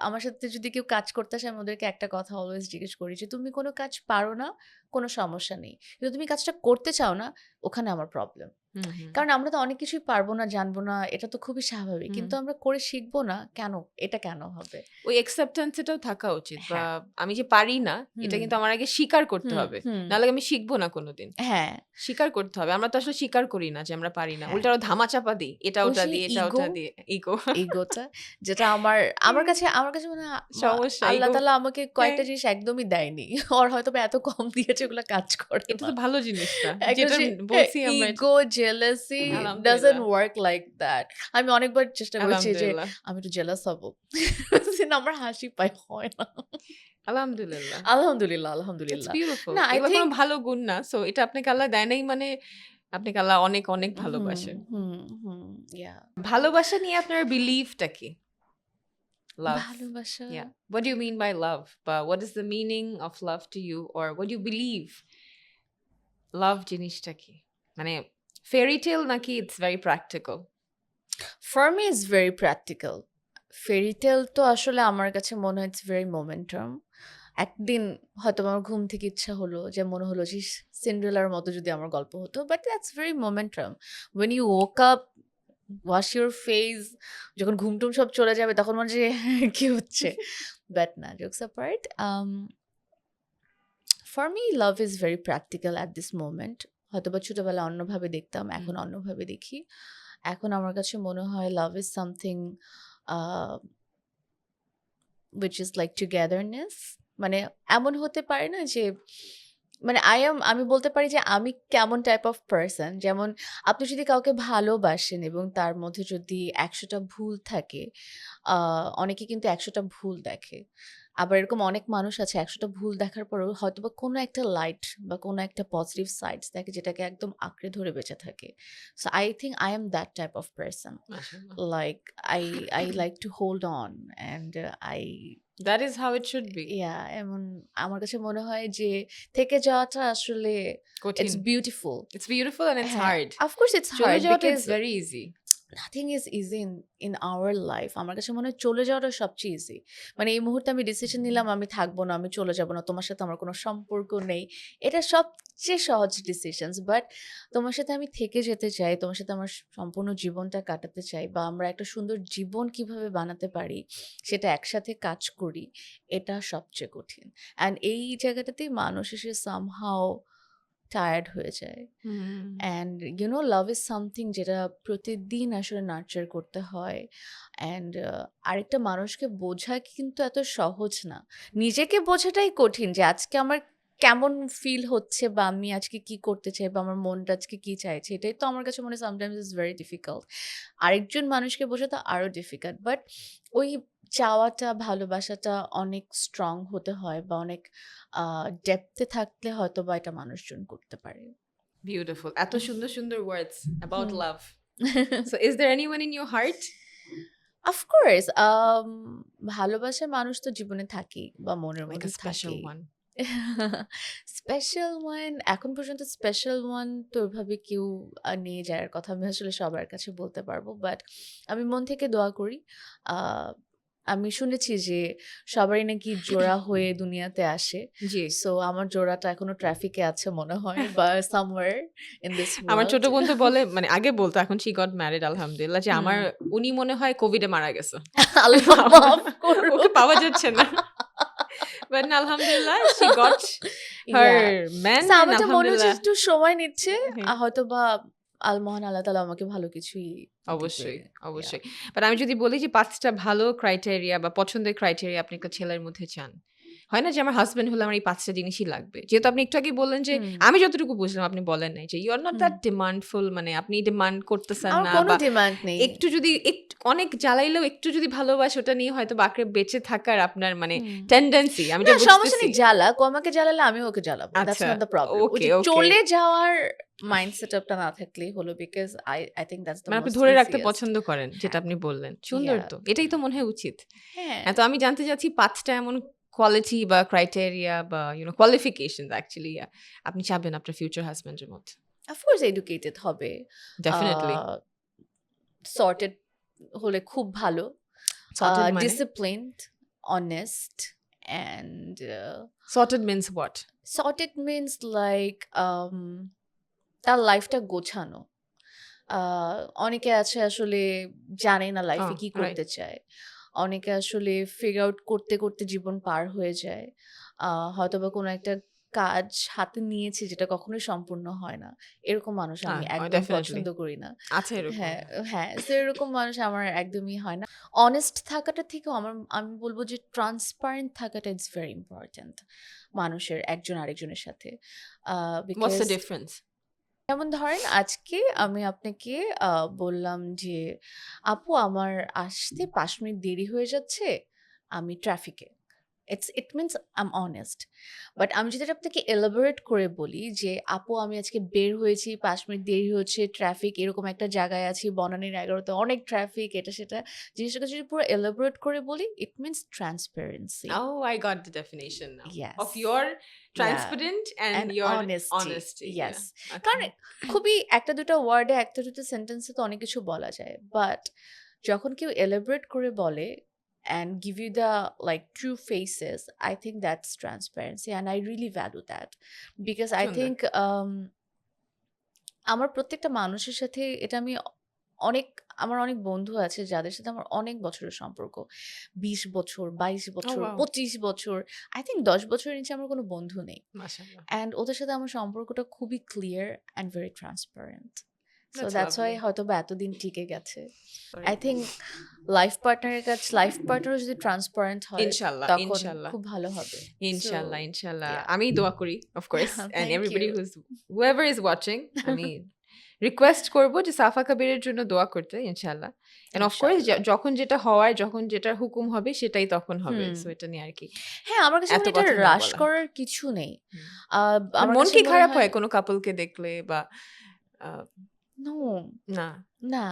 আমার সাথে যদি কেউ কাজ করতে আসে আমি ওদেরকে একটা কথা অলওয়েজ জিজ্ঞেস করি যে, "তুমি কোনো কাজ পারো না, কোনো সমস্যা নেই। কিন্তু তুমি কাজটা করতে চাও না, ওখানে আমার প্রবলেম।" হুম, হুম, কারণ আমরা তো অনেক কিছুই পারবো না, জানবো না, এটা তো খুবই স্বাভাবিক। হুম। কিন্তু আমরা করে শিখবো না, কেন? এটা কেন হবে? ওই acceptance এটাও থাকা উচিত, বা হ্যাঁ। আমি যে পারি না এটা হুম, কিন্তু আমার আগে স্বীকার করতে হুম, হবে। হুম। নাহলে আমি শিখবো না কোনদিন। হ্যাঁ, স্বীকার করতে হবে। আমরা তো আসলে স্বীকার করি না যে আমরা পারি না। হ্যাঁ। উল্টা আরো ধামাচাপা দিই। এটা ওই ওটা যে দিয়ে, এটা ইগো, ওটা দিয়ে। ইগো। ইগোটা যেটা আমার আমার কাছে মনে হয় সমস্যা আল্লাহ ইগো। তাআলা আমাকে হ্যাঁ, কয়েকটা জিনিস একদমই দেয়নি। ওর হয়তোবা এত কম দিয়েছে ওগুলা কাজ করে এটা না। তো ভালো জিনিস না। একটা যেটা যে বলছি আমরা এটা। ইগো, জেলাসি আলহামদুলিল্লাহ, ডাজন্ট ওয়ার্ক লাইক দ্যাট। আমি অনেকবার চেষ্টা করেছি যে আলহামদুলিল্লাহ, আমি একটু জেলাস হব। কিন্তু আমার হাসি পায়, হয় না। আলহামদুলিল্লাহ। আলহামদুলিল্লাহ, ইটস আলহামদুলিল্লাহ। বিউটিফুল। না, আই এগুলা কোনো থিংক ভালো গুণ না। সো এটা আপনাকে আল্লাহ দেয় নাই মানে আপনাকে আল্লাহ অনেক, অনেক হুম, ভালোবাসে। হুম, হুম, ইয়া ভালোবাসা নিয়ে আপনার বিলিভটা কি? Love. ভালোবাসা Yeah. What do you mean by love? But what is the meaning of love to you? Or what do you believe? Love জিনিসটা কি? মানে fairy tale নাকি it's very practical? For me is very practical. Fairy tale তো আসলে আমার কাছে মনে হয় ইটস ভেরি মোমেন্টাম। একদিন হয়তো আমার ঘুম থেকে ইচ্ছা হলো যে মনে হলো যে সিন্ড্রেলার মতো যদি আমার গল্প হতো, but that's very momentum. When you woke up, wash your face, যখন ঘুমটুম সব চলে যাবে তখন মনে হচ্ছে কি হচ্ছে। বাট না, jokes apart, for me love is very practical at this moment. হয়তোবা ছোটবেলায় অন্যভাবে দেখতাম, হুম। এখন অন্যভাবে দেখি। এখন আমার কাছে মনে হয় লাভ is something which is like togetherness. মানে এমন হতে পারে না যে মানে আমি বলতে পারি যে আমি কেমন টাইপ অফ পারসন, যেমন আপনি যদি কাউকে ভালোবাসেন এবং তার মধ্যে যদি ১০০টা ভুল থাকে, অনেকে কিন্তু ১০০টা ভুল দেখে। আবার এরকম অনেক মানুষ আছে ১০০টা ভুল দেখার পরেও হয়তোবা কোনো একটা লাইট বা কোনো একটা পজিটিভ সাইডস দেখে যেটাকে একদম আঁকড়ে ধরে বেঁচে থাকে। So I think I am that type of person. মাশাআল্লাহ। Like I like to hold on and I That is how it should be. yeah, এমন আমার কাছে মনে হয় যে থেকে যাওয়াটা আসলে কঠিন। it's beautiful. It's beautiful and it's হ্যাঁ, hard. of course it's চলে hard যাওয়াটা because it's very easy. nothing is easy in our life. আমার কাছে মনে হয় চলে যাওয়াটা সবচেয়ে ইজি। মানে এই মুহূর্তে আমি ডিসিশন নিলাম আমি থাকবো না, আমি চলে যাব না, তোমার সাথে আমার কোনো সম্পর্ক নেই। এটা সবচেয়ে সহজ ডিসিশনস। বাট তোমার সাথে আমি থেকে যেতে চাই, তোমার সাথে আমার সম্পূর্ণ জীবনটা কাটাতে চাই বা আমরা একটা সুন্দর জীবন কিভাবে বানাতে পারি সেটা একসাথে কাজ করি, এটা সবচেয়ে কঠিন। অ্যান্ড এই জায়গাটাতেই মানুষ এসে সামহাও টায়ার্ড হয়ে যায়। Hmm. And you know love is something যেটা প্রতিদিন আসলে নার্চার করতে হয়। অ্যান্ড আরেকটা মানুষকে বোঝা কিন্তু এত সহজ না। নিজেকে বোঝাটাই কঠিন যে আজকে আমার কেমন ফিল হচ্ছে বা আমি আজকে কি করতে চাই বা আমার মনটা আজকে কি চাইছে, এটাই তো আমার কাছে মনে হয় সামটাইমস ইজ ভেরি ডিফিকাল্ট। আরেকজন মানুষকে বোঝা তো আরো ডিফিকাল্ট, বাট ওই চাওয়াটা ভালোবাসাটা অনেক স্ট্রং হতে হয় বা অনেক ডেপথে থাকলে হয়তো বা এটা মানুষজন করতে পারে। বিউটিফুল, এত সুন্দর সুন্দর words about hmm. Love. So is there anyone in your heart? Of course, ভালোবাসার মানুষ তো জীবনে থাকেই বা মনের লাইক মধ্যে আ স্পেশাল থাকেই। ওয়ান? স্পেশাল ওয়ান এখন পর্যন্ত স্পেশাল ওয়ান তো ওইভাবে কেউ নেই যার কথা আমি আসলে সবার কাছে বলতে পারবো, বাট আমি মন থেকে দোয়া করি। আহ, আমি শুনেছি যে সবারই নাকি জোড়া হয়ে দুনিয়াতে আসে। জি। সো আমার জোড়াটা এখনো ট্রাফিকে আছে মনে হয় বা সামওয়্যার ইন দিস আমার ছোট ওয়ার্ল্ড। বোন তো বলে, মানে আগে বলতো, এখন শি গট ম্যারিড আলহামদুলিল্লাহ, যে আমার উনি মনে হয় কোভিডে মারা গেছে। আল্লাহ মাফ করুন। ওকে পাওয়া যাচ্ছে না। বাট আলহামদুলিল্লাহ she got her Yeah. Man So, and আমার তো মনে হচ্ছে আলহামদুলিল্লাহ। একটু সময় নিচ্ছে। হ্যাঁ, হয়তো বা মহান আল্লাহ তাআলা আমাকে ভালো কিছুই দিবে। অবশ্যই, Yeah. অবশ্যই। বাট আমি যদি বলি যে ৫ টা ভালো ক্রাইটেরিয়া বা পছন্দের ক্রাইটেরিয়া আপনি একটা ছেলের মধ্যে চান। হয় না যে আমার হাসব্যান্ড হলে আমার এই ৫ টা জিনিসই লাগবে। যেহেতু আপনি একটু আগেই বললেন যে, হুম, আমি যতটুকু বুঝলাম আপনি বলেন নাই যে, you are not hmm. That demandful, মানে আপনি ডিমান্ড করতেছেন আমার না, কোনো বা ডিমান্ড নেই। একটু যদি অনেক জ্বালাইলেও একটু যদি ভালোবাসে ওটা নিয়ে হয়তো বাকরে বেঁচে থাকার আপনার মানে হুম। টেনডেন্সি আমি না, যা সমস্যা বুঝতেছি। নেই, জ্বালাক। ও আমাকে জ্বালালে আমিও ওকে জ্বালাবো। দ্যাটস আচ্ছা, নট দ্য প্রবলেম। ওই ওকে, যে ওকে। চলে যাওয়ার মাইন্ড সেটআপটা না থাকলেই হলো, because I think that's the মানে আপনি মোস্ট ধরে রাখতে ইজিয়েস্ট। পছন্দ করেন, যেটা হ্যাঁ, আপনি বললেন। সুন্দর ইয়া, তো। এটাই তো মনে হয় উচিত। হ্যাঁ। হ্যাঁ, তো আমি জানতে চাচ্ছি ৫ টা এমন কোয়ালিটি বা ক্রাইটেরিয়া বা কোয়ালিফিকেশনস অ্যাকচুয়ালি আপনি চাবেন আপনার ফিউচার হাসব্যান্ড এর মধ্যে। অফকোর্স এডুকেটেড হবে। ডেফিনিটলি। সর্টেড হলে খুব ভালো। সর্টেড মানে? Disciplined, honest, and sorted means what? sorted means like তার লাইফটা গোছানো। অনেকে আছে আসলে জানে না লাইফে কি রাইট। করতে চায়। অনেকে আসলে ফিগার আউট করতে করতে জীবন পার হয়ে যায়। হয়তোবা কোনো একটা কাজ হাতে নিয়েছে যেটা কখনোই সম্পূর্ণ হয় না। এরকম মানুষ আমি একদম ডেফিনিটলি পছন্দ করি না। আছে এরকম। হ্যাঁ, হ্যাঁ। সো এরকম মানুষ আমার একদমই হয় না। অনেস্ট থাকাটা থেকেও আমি বলব যে ট্রান্সপারেন্ট থাকাটা ইটস ভেরি ইম্পোর্টেন্ট মানুষের একজন আরেকজনের সাথে। হোয়াটস বিকজ দ্য ডিফারেন্স? যেমন ধরেন আজকে আমি আপনাকে বললাম যে, "আপু আমার আসতে ৫ মিনিট দেরি হয়ে যাচ্ছে। আমি ট্রাফিকে।" It means I am honest. But আমি যদি এটা আপনাকে এলাবোরেট করে বলি যে, "আপু আমি আজকে বের হয়েছি, ৫ মিনিট দেরি হচ্ছে, ট্রাফিক এরকম একটা জায়গায় আছি, বনানীর ১১ তে অনেক ট্রাফিক, এটা সেটা।" জিনিসটাকে যদি পুরো এলাবোরেট করে বলি, it means transparency. Oh, I got the definition now yes. of your yeah. transparent and and your honesty. honesty. Yes. Yeah. কারণ Okay. খুবই ১টা ২টা ওয়ার্ডে ১টা ২টা সেন্টেন্সে তো অনেক কিছু বলা যায়। বাট যখন কেউ এলাবোরেট করে বলে and give you the like true faces, I think that's transparency and I really value that. Because I সুন্দর। think আমার প্রত্যেকটা মানুষের সাথে এটা আমি অনেক আমার অনেক বন্ধু আছে যাদের সাথে আমার অনেক বছরের সম্পর্ক। ২০ বছর, ২২ Oh বছর, wow. ২৫ বছর। I think ১০ বছরের নিচে আমার কোনো বন্ধু নেই। মাশাআল্লাহ। অ্যান্ড ওদের সাথে আমার সম্পর্কটা খুবই clear and very transparent. So That's that's why lovely. হয়তোবা এতদিন টিকে গেছে। Sorry. আই থিংক লাইফ পার্টনারও যদি ট্রান্সপারেন্ট হয় ইনশাআল্লাহ, তখন ইনশাআল্লাহ। খুব ভালো হবে। সো ইনশাআল্লাহ, ইনশাআল্লাহ। ইয়া। আমি দোয়া করি of course, and thank everybody you. whoever is watching, আমি রিকোয়েস্ট করব যে সাফা কবিরের জন্য দোয়া করতে ইনশাআল্লাহ। And of course ইনশাআল্লাহ। যখন যেটা হওয়ার, যখন যেটার হুকুম হবে সেটাই তখন হবে। হুম। সো এটা নিয়ে আরকি হ্যাঁ, আমার কাছে এত মনে হয় এটা কথা না রাশ বলা। করার কিছু নেই। হুম। আমার মন কাছে কি মনে খারাপ হয় হয় কোনো কাপলকে দেখলে বা আ নো, না? না।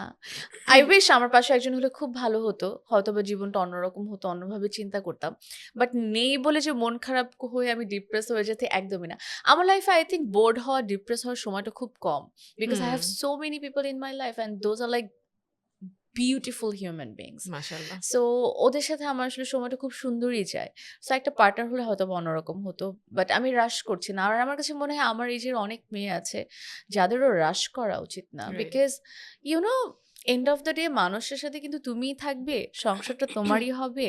আই উইশ আমার পাশে একজন হলে খুব ভালো হতো। হয়তোবা জীবনটা অন্যরকম হতো, অন্যভাবে চিন্তা করতাম। বাট নেই বলে যে মন খারাপ হয়ে আমি ডিপ্রেস হয়ে যেতে একদমই না। আমার লাইফে আই থিংক বোরড হওয়া, ডিপ্রেস হওয়ার সময়টা খুব কম। Because I hmm. Have so many people in my life and those are like beautiful human beings. মাশাআল্লাহ। সো ওদের সাথে আমার আসলে সময়টা খুব সুন্দরই যায়। সো একটা পার্টনার হলে হয়তোবা অন্যরকম হতো। বাট আমি রাশ করছি না। আর আমার কাছে মনে হয় আমার এজের অনেক মেয়ে আছে যাদেরও রাশ করা উচিত না। Right. Because you know end of the day মানুষের সাথে কিন্তু তুমিই থাকবে, সংসারটা তোমারই হবে,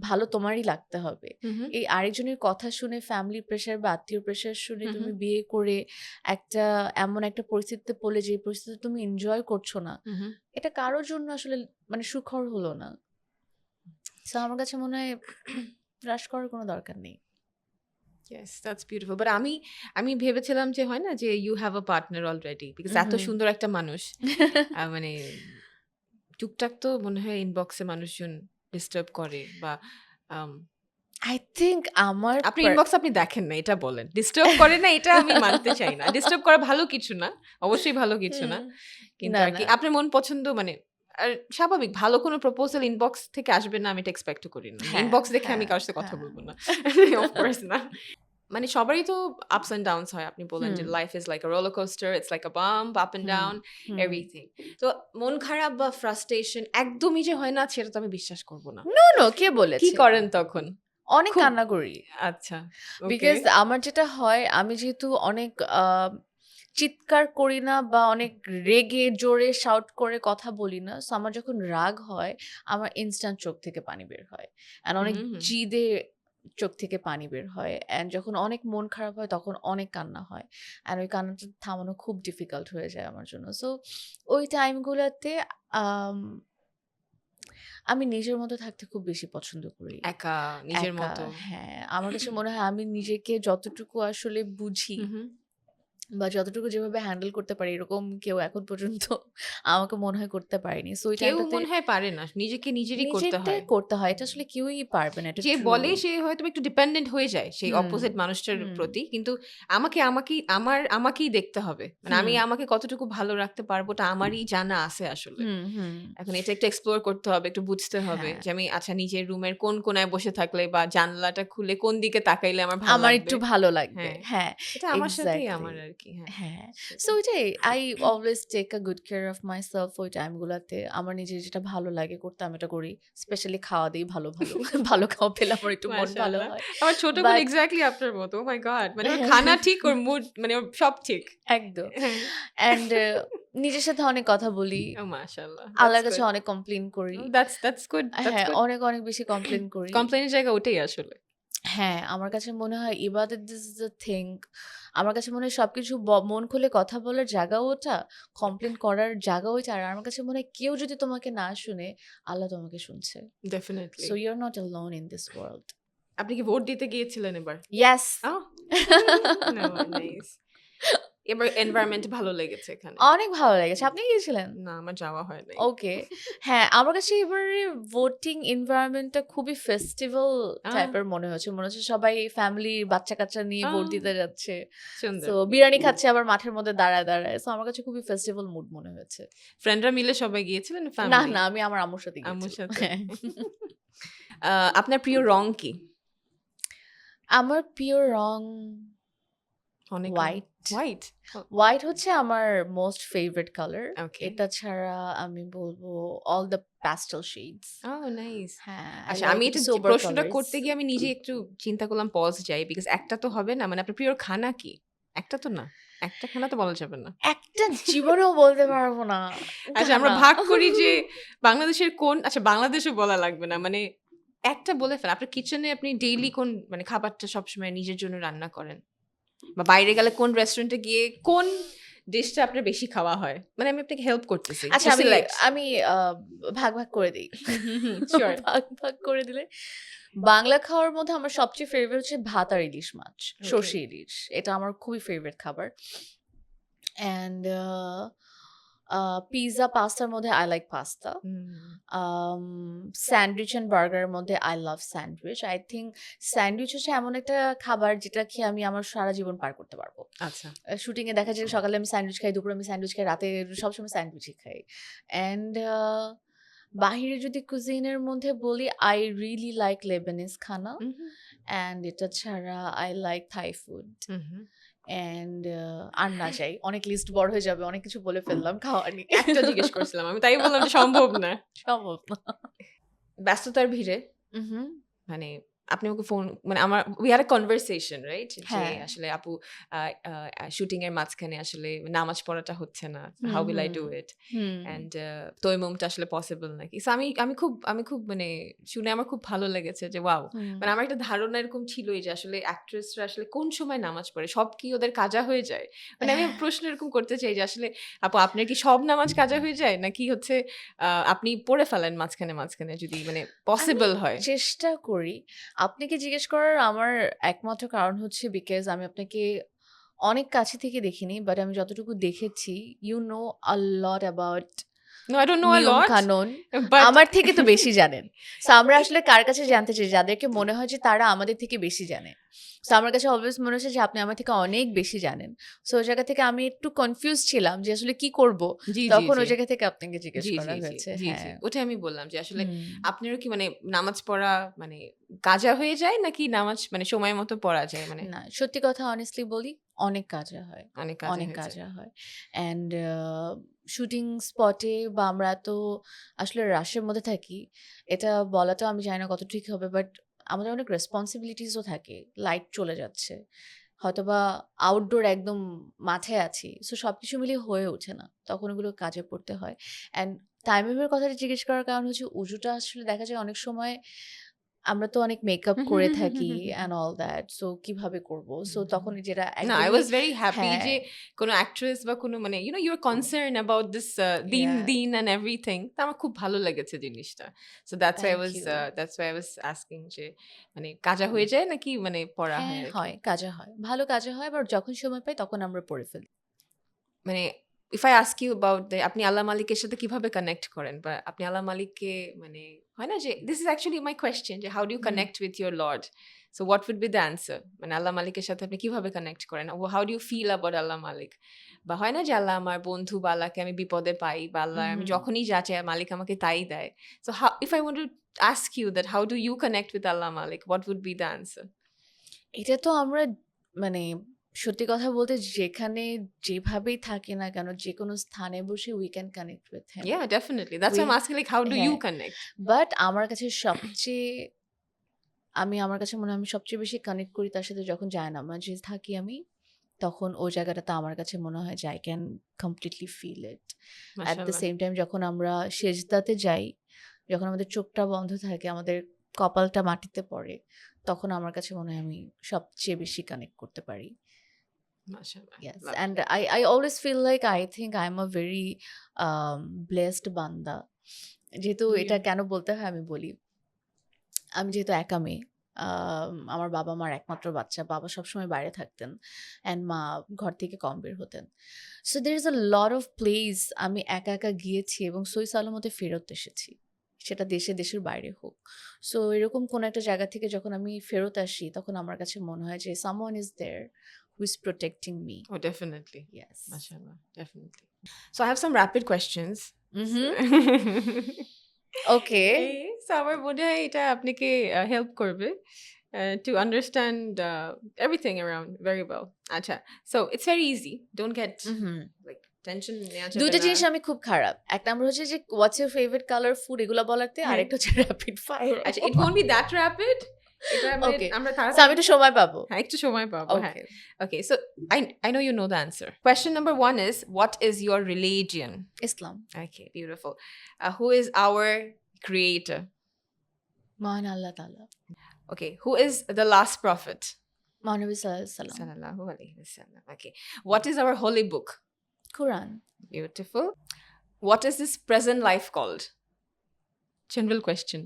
ভালো তোমারই লাগতে হবে। হুম, হুম। এই আরেকজনের কথা শুনে ফ্যামিলি প্রেশার বা আত্মীয় প্রেশার শুনে হুম, তুমি হুম। বিয়ে করে এমন একটা পরিস্থিতিতে পড়লে যে পরিস্থিতি তুমি এনজয় করছো না, হুম, হুম। এটা কারোর জন্য আসলে মানে সুখর হলো না। সো আমার কাছে মনে হয় রাশ করার কোনো দরকার নেই। Yes, that's beautiful. But আমি ভেবেছিলাম যে হয় না যে you have a partner already because এত হুম সুন্দর একটা মানুষ মানে টুকটাক তো মনে হয় ইনবক্সে মানুষজন ডিস্টার্ব করে বা আম, আই থিঙ্ক আমার আপনি ইনবক্স আপনি দেখেন না এটা বলেন ডিস্টার্ব করে না এটা আমি মানতে চাই না ডিস্টার্ব করা ভালো কিছু না অবশ্যই ভালো কিছু না কিন্তু না আর কি না আপনার মন পছন্দ মানে আর স্বাভাবিক ভালো কোনো প্রপোজাল ইনবক্স থেকে আসবে না আমি এটা এক্সপেক্ট করি না হ্যাঁ ইনবক্স দেখে আমি হ্যাঁ কারোর সাথে কথা হ্যাঁ বলবো না অফকোর্স না মানে সবারই তো আপস অ্যান্ড ডাউনস হয় আপনি বলেন যে hmm life is like a roller coaster it's like a bump up and hmm down hmm everything তো মন খারাপ বা ফ্রাস্ট্রেশন একদমই যে হয় না সেটা তো আমি বিশ্বাস করব না নো নো কে কি বলেছে করেন তখন অনেক খুব কান্না করি আচ্ছা ওকে বিকজ আমার যেটা হয় আমি যেহেতু অনেক চিৎকার করি না বা অনেক রেগে জোরে শাউট করে কথা বলি না সো আমার যখন রাগ হয় আমার ইনস্ট্যান্ট চোখ থেকে পানি বের হয় অ্যান্ড অনেক হুম জিদে চোখ থেকে পানি বের হয় অ্যান্ড যখন অনেক মন খারাপ হয় তখন অনেক কান্না হয় অ্যান্ড ওই কান্নাটা থামানো খুব ডিফিকাল্ট হয়ে যায় আমার জন্য সো ওই টাইমগুলোতে আমি নিজের মতো থাকতে খুব বেশি পছন্দ করি একা নিজের একা মতো হ্যাঁ আমার কাছে মনে হয় আমি নিজেকে যতটুকু আসলে বুঝি হুম বা যতটুকু যেভাবে হ্যান্ডেল করতে পারি এরকম কেউ এখন পর্যন্ত আমাকে মনে হয় করতে পারেনি সো ওই কেউ টাইমটাতে মনে হয় পারে না নিজেকে নিজেরই করতে নিজেরটাই হয় করতে হয় এটা আসলে কেউই পারবে না এটা যে ট্রু বলে সে হয়তো একটু ডিপেন্ডেন্ট হয়ে যায় সেই হুম অপোজিট মানুষটার হুম প্রতি কিন্তু আমাকেই দেখতে হবে মানে আমি হুম আমাকে কতটুকু ভালো রাখতে পারবো ওটা আমারই জানা আছে আসলে হুম হুম এখন এটা একটু এক্সপ্লোর করতে হবে একটু বুঝতে হবে হ্যাঁ যে আমি আচ্ছা নিজের রুমের কোন কোনায় বসে থাকলে বা জানলাটা খুলে কোন দিকে তাকাইলে আমার ভালো আমার লাগবে একটু ভালো লাগবে হ্যাঁ হ্যাঁ এটা আমার সাথেই এক্স্যাক্টলি আমার আর কি হ্যাঁ হ্যাঁ সো সেটাই ওইটাই I always take a good care of myself ওই টাইমগুলোতে আমার নিজের যেটা ভালো লাগে করতে আমি এটা করি স্পেশালি খাওয়া দিই ভালো ভালো ভালো খাওয়া পেলে আমার একটু মন ভালো মাশাআল্লাহ হয় আমার ছোট বোন বাট এক্স্যাক্টলি আপনার মতো ও মাই গড মানে ওর খানা ঠিক ওর মুড মানে ওর সব ঠিক একদম হ্যাঁ অ্যান্ড নিজের সাথে অনেক কথা বলি ও মাশাআল্লাহ আল্লাহর দ্যাটস কাছে গুড অনেক কমপ্লেন করি দ্যাটস গুড দ্যাটস হ্যাঁ গুড অনেক অনেক বেশি কমপ্লেন করি কমপ্লেনের জায়গা ওটাই আসলে হ্যাঁ আমার কাছে মনে হয় ইবাদত দিস ইজ দ্য থিং আমার কাছে মনে হয় সবকিছু মন খুলে কথা বলার জায়গাও ওটা কমপ্লেন করার জায়গাও ওইটা আর আমার কাছে মনে হয় কেউ যদি তোমাকে না শুনে আল্লাহ তোমাকে শুনছে definitely so you are not alone in this world আপনি কি ভোট দিতে গিয়েছিলেন এবার ইয়েস ও নাইস এবার এনভায়রনমেন্ট ভালো লেগেছে এখানে অনেক ভালো লেগেছে আপনি গিয়েছিলেন না আমার যাওয়া হয় নাই ওকে হ্যাঁ আমার কাছে এবারে ভোটিং এনভায়রনমেন্টটা খুবই ফেস্টিভ্যাল টাইপের মনে হচ্ছে সবাই ফ্যামিলি বাচ্চা কাচ্চা নিয়ে ভোট দিতে যাচ্ছে সুন্দর সো বিরিয়ানি খাচ্ছে আবার মাঠের মধ্যে দাঁড়ায় দাঁড়ায় সো আমার কাছে খুবই ফেস্টিভ্যাল মুড মনে হয়েছে ফ্রেন্ডরা মিলে সবাই গিয়েছিলেন না ফ্যামিলি না আমি আমার আম্মুর সাথে আম্মুর গিয়েছিলাম সাথে হ্যাঁ আপনার প্রিয় রং কি আমার প্রিয় রং অনেক হোয়াইট হোয়াইট হোয়াইট হচ্ছে আমার মোস্ট ফেভারিট কালার ওকে এটা ছাড়া আমি বলবো all the pastel shades oh nice হ্যাঁ আচ্ছা আমি এটা প্রশ্নটা করতে গিয়ে আমি নিজে একটু চিন্তা করলাম পজ যাই বিকজ একটা তো হবে না মানে আপনার প্রিয় খানা কি একটা তো না একটা খানা তো বলা যাবে না একটা জীবনেও বলতে পারবো না আচ্ছা আমরা খানা। ভাগ করি যে বাংলাদেশের কোন আচ্ছা বাংলাদেশে বলা লাগবে না মানে একটা বলে ফেল আপনার কিচেনে আপনি ডেইলি কোন মানে খাবারটা সবসময় নিজের জন্য রান্না করেন বা বাইরে গেলে কোন রেস্টুরেন্টে গিয়ে কোন ডিশটা আপনার বেশি খাওয়া হয় মানে আমি আপনাকে হেল্প করতেছি আচ্ছা আমি আমি ভাগ ভাগ করে দিই শিওর ভাগ ভাগ করে দিলে বাংলা খাওয়ার মধ্যে আমার সবচেয়ে ফেভারিট হচ্ছে ভাত আর ইলিশ মাছ সর্ষে ইলিশ এটা আমার খুবই ফেভারিট খাবার অ্যান্ড পিৎজা পাস্তার মধ্যে I like pasta sandwich and বার্গারের মধ্যে I love sandwich I think sandwich হচ্ছে এমন একটা খাবার যেটা খেয়ে আমি আমার সারা জীবন পার করতে পারবো আচ্ছা শুটিং এ দেখা যায় সকালে আমি স্যান্ডউইচ খাই দুপুরে আমি স্যান্ডউইচ খাই রাতে সবসময় স্যান্ডউইচই খাই অ্যান্ড বাহিরে যদি কুজিনের মধ্যে বলি আই রিয়েলি লাইক লেবানিজ খানা অ্যান্ড এটা ছাড়া I like Thai food and আর না চাই অনেক লিস্ট বড় হয়ে যাবে অনেক কিছু বলে ফেললাম খাওয়া নিয়ে একটা জিজ্ঞেস করছিলাম আমি তাই বললাম যে সম্ভব না সম্ভব না ব্যস্ততার ভিড়ে হুম মানে আপনি ওকে ফোন মানে আমার we had a conversation right যে হ্যাঁ। আসলে আপু শুটিং এর মাঝখানে আসলে নামাজ পড়াটা হচ্ছে না how will I do it and তৈমুমটা আসলে পসিবল নাকি So আমি খুব মানে শুনে আমার খুব ভালো লেগেছে যে ওয়াও মানে আমার একটা ধারণা এরকম ছিলই যে আসলে অ্যাক্ট্রেসরা আসলে কোন সময় নামাজ পড়ে সব কি ওদের কাজা হয়ে যায় মানে আমি প্রশ্ন এরকম করতে চাই যে আসলে আপু আপনার কি সব নামাজ কাজা হয়ে যায় নাকি হচ্ছে আপনি পড়ে ফেলেন মাঝখানে যদি মানে পসিবল হয় চেষ্টা করি আপনাকে জিজ্ঞেস করার আমার একমাত্র কারণ হচ্ছে বিকজ আমি আপনাকে অনেক কাছে থেকে দেখিনি, বাট আমি যতটুকু দেখেছি you know a lot about No, I don't know a নিয়ম lot, কানুন but আমার থেকে তো বেশি জানেন। সো আমরা আসলে কার কাছে জানতে চাই, যাদেরকে মনে হয় যে তারা আমাদের থেকে বেশি জানে। সো আমার কাছে অলওয়েজ মনে হচ্ছে যে আপনি আমার থেকে অনেক বেশি জানেন। সো ওই জায়গা থেকে আমি একটু কনফিউজ ছিলাম যে আসলে কি করব, জি, জি, তখন জি। ওই জায়গা থেকে আপনাকে জিজ্ঞেস জি, করা জি, জি, হয়েছে। জি, জি। হ্যাঁ। ওটাই আমি বললাম যে আসলে হুম। আপনারও কি মানে নামাজ পড়া মানে কাজা হয়ে যায় নাকি নামাজ মানে সময় মতো পড়া যায় মানে না, সত্যি কথা অনেস্টলি বলি, অনেক কাজা হয়। অনেক কাজা অনেক হয়ে যায়? কাজা হয়। অ্যান্ড শুটিং স্পটে বা আমরা তো আসলে রাশের মধ্যে থাকি। এটা বলাটাও আমি জানি না কত ঠিক হবে। বাট আমাদের অনেক রেসপনসিবিলিটিসও থাকে। লাইট চলে যাচ্ছে। হয়তোবা আউটডোর একদম মাঠে আছি। সো সবকিছু মিলিয়ে হয়ে ওঠে না। তখন ওগুলো কাজে পড়তে হয়। অ্যান্ড তাইমুমের কথাটা জিজ্ঞেস করার কারণ হচ্ছে উজুটা আসলে দেখা যায় অনেক সময় আমরা তো অনেক মেকআপ হুম, হুম, করে হুম, হুম, হুম, থাকি হুম, hmm, and all that. So কিভাবে করব? সো হুম, হুম। তখন যেটা না, I একদমই was very happy হ্যাঁ, যে কোনো অ্যাক্ট্রেস বা কোনো মানে you're concerned about this yeah, দিন and everything. তা আমার খুব ভালো লেগেছে জিনিসটা। So that's why I thank was you. asking যে মানে কাজা হয়ে যায় নাকি মানে পড়া হয় হ্যাঁ, আরকি? হয়, কাজে হয়। ভালো কাজে হয়, বাট যখন সময় পাই তখন আমরা পড়ে ফেলি। মানে if I ask you about আপনি আল্লাহ মালিকের সাথে কিভাবে কানেক্ট করেন বা আপনি আল্লাহ মালিককে মানে হয় না যে this is actually my question যে how do you hmm. connect with your Lord? So what would be the answer? মানে আল্লাহ মালিকের সাথে আপনি কিভাবে কানেক্ট করেন? How do you feel about আল্লাহ মালিক? বা হয় না যে আল্লাহ আমার বন্ধু বা আল্লাহকে আমি বিপদে পাই বা আল্লাহ আমি উহুম। যখনই যা চাই মালিক আমাকে তাই দেয়। So how, if I want to ask you that how do you connect with Allah Malik? What would be the answer? এটা তো আমরা মানে সত্যি কথা বলতে যেখানে যেভাবেই থাকি না কেন, যেকোনো স্থানে বসে we can connect with him. Yeah, definitely. That's why We I'm asking like how do you হ্যাঁ, connect? বাট আমার কাছে সবচেয়ে আমার কাছে মনে হয় আমি সবচেয়ে বেশি কানেক্ট করি তার সাথে যখন জায়নামাজে থাকি আমি। তখন ওই জায়গাটাতে আমার কাছে মনে হয় যে I can completely feel it. At the মাশাআল্লাহ। same time যখন আমরা সেজদাতে যাই, যখন আমাদের চোখটা বন্ধ থাকে, আমাদের কপালটা মাটিতে পড়ে, তখন আমার কাছে মনে হয় আমি সবচেয়ে বেশি কানেক্ট করতে পারি। মাশাআল্লাহ। Yes, and Lovely. I always feel like I think I'm a very blessed বান্দা। যেহেতু এটা Yeah. কেন বলতে হয় আমি বলি। আমি যেহেতু একা মেয়ে, আমার বাবা-মার একমাত্র বাচ্চা। বাবা সবসময় বাইরে থাকতেন অ্যান্ড মা ঘর থেকে কম বের হতেন। So there is a lot of place আমি একা, একা গিয়েছি এবং সই সালামতে ফেরত এসেছি। সেটা দেশে, দেশের বাইরে হোক। সো এরকম কোনো একটা জায়গা থেকে যখন আমি ফেরত আসি, তখন আমার কাছে মনে হয় যে someone is there who is protecting me. Oh, definitely. Yes. MashaAllah. Definitely. So I have some rapid questions. Mhm. Okay. So আমার মনে হয় এটা আপনাকে হেল্প করবে to understand everything around very well. আচ্ছা. So it's very easy. Don't get উহুম। like tension নেওয়া ২ যাবে টা না। জিনিস আমি খুব খারাপ। ১ নাম্বার হচ্ছে যে what's your favourite colour food এগুলা বলাতে, হ্যাঁ। আরেকটা হচ্ছে র‍্যাপিড ফায়ার। আচ্ছা, it won't be that rapid. এটা মানে ওকে। আমরা সো তাড়াতাড়ি আমি একটু সময় পাবো। হ্যাঁ, একটু সময় পাবো। হ্যাঁ। ওকে। Okay, so I know you know the answer. Question number 1 is what is your religion? Islam. Okay, beautiful. Who is our creator? মহান আল্লাহ তাআলা। Okay, who is the last prophet? মহানবী সাল্লাল্লাহু আলাইহি সাল্লাম। Sallallahu alayhi wasallam. Okay, what is our holy book? Quran. Beautiful. What is this present life called? General question.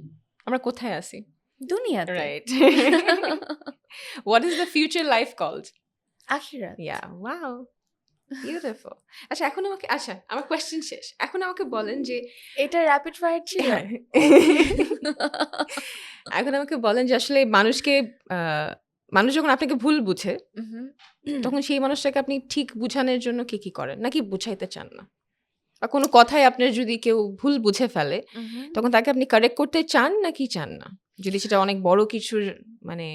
আমরা কোথায় আছি? দুনিয়াতে। Right. What is the future life called? আখিরাত। Yeah, wow. Beautiful. আচ্ছা আমার কোয়েশ্চেন শেষ। এখন আমাকে বলেন যে এটা র‍্যাপিড ফায়ার ছিল? হ্যাঁ। এখন আমাকে বলেন যে আসলে মানুষ যখন আপনাকে ভুল বুঝে, উহুম। তখন সেই মানুষটাকে আপনি ঠিক বুঝানোর জন্য কি করেন? নাকি বুঝাইতে চান না? বা কোনো কথায় আপনার যদি কেউ ভুল বুঝে ফেলে, উহুম। তখন তাকে আপনি কারেক্ট করতে চান নাকি চান না? যদি সেটা অনেক বড় কিছুর মানে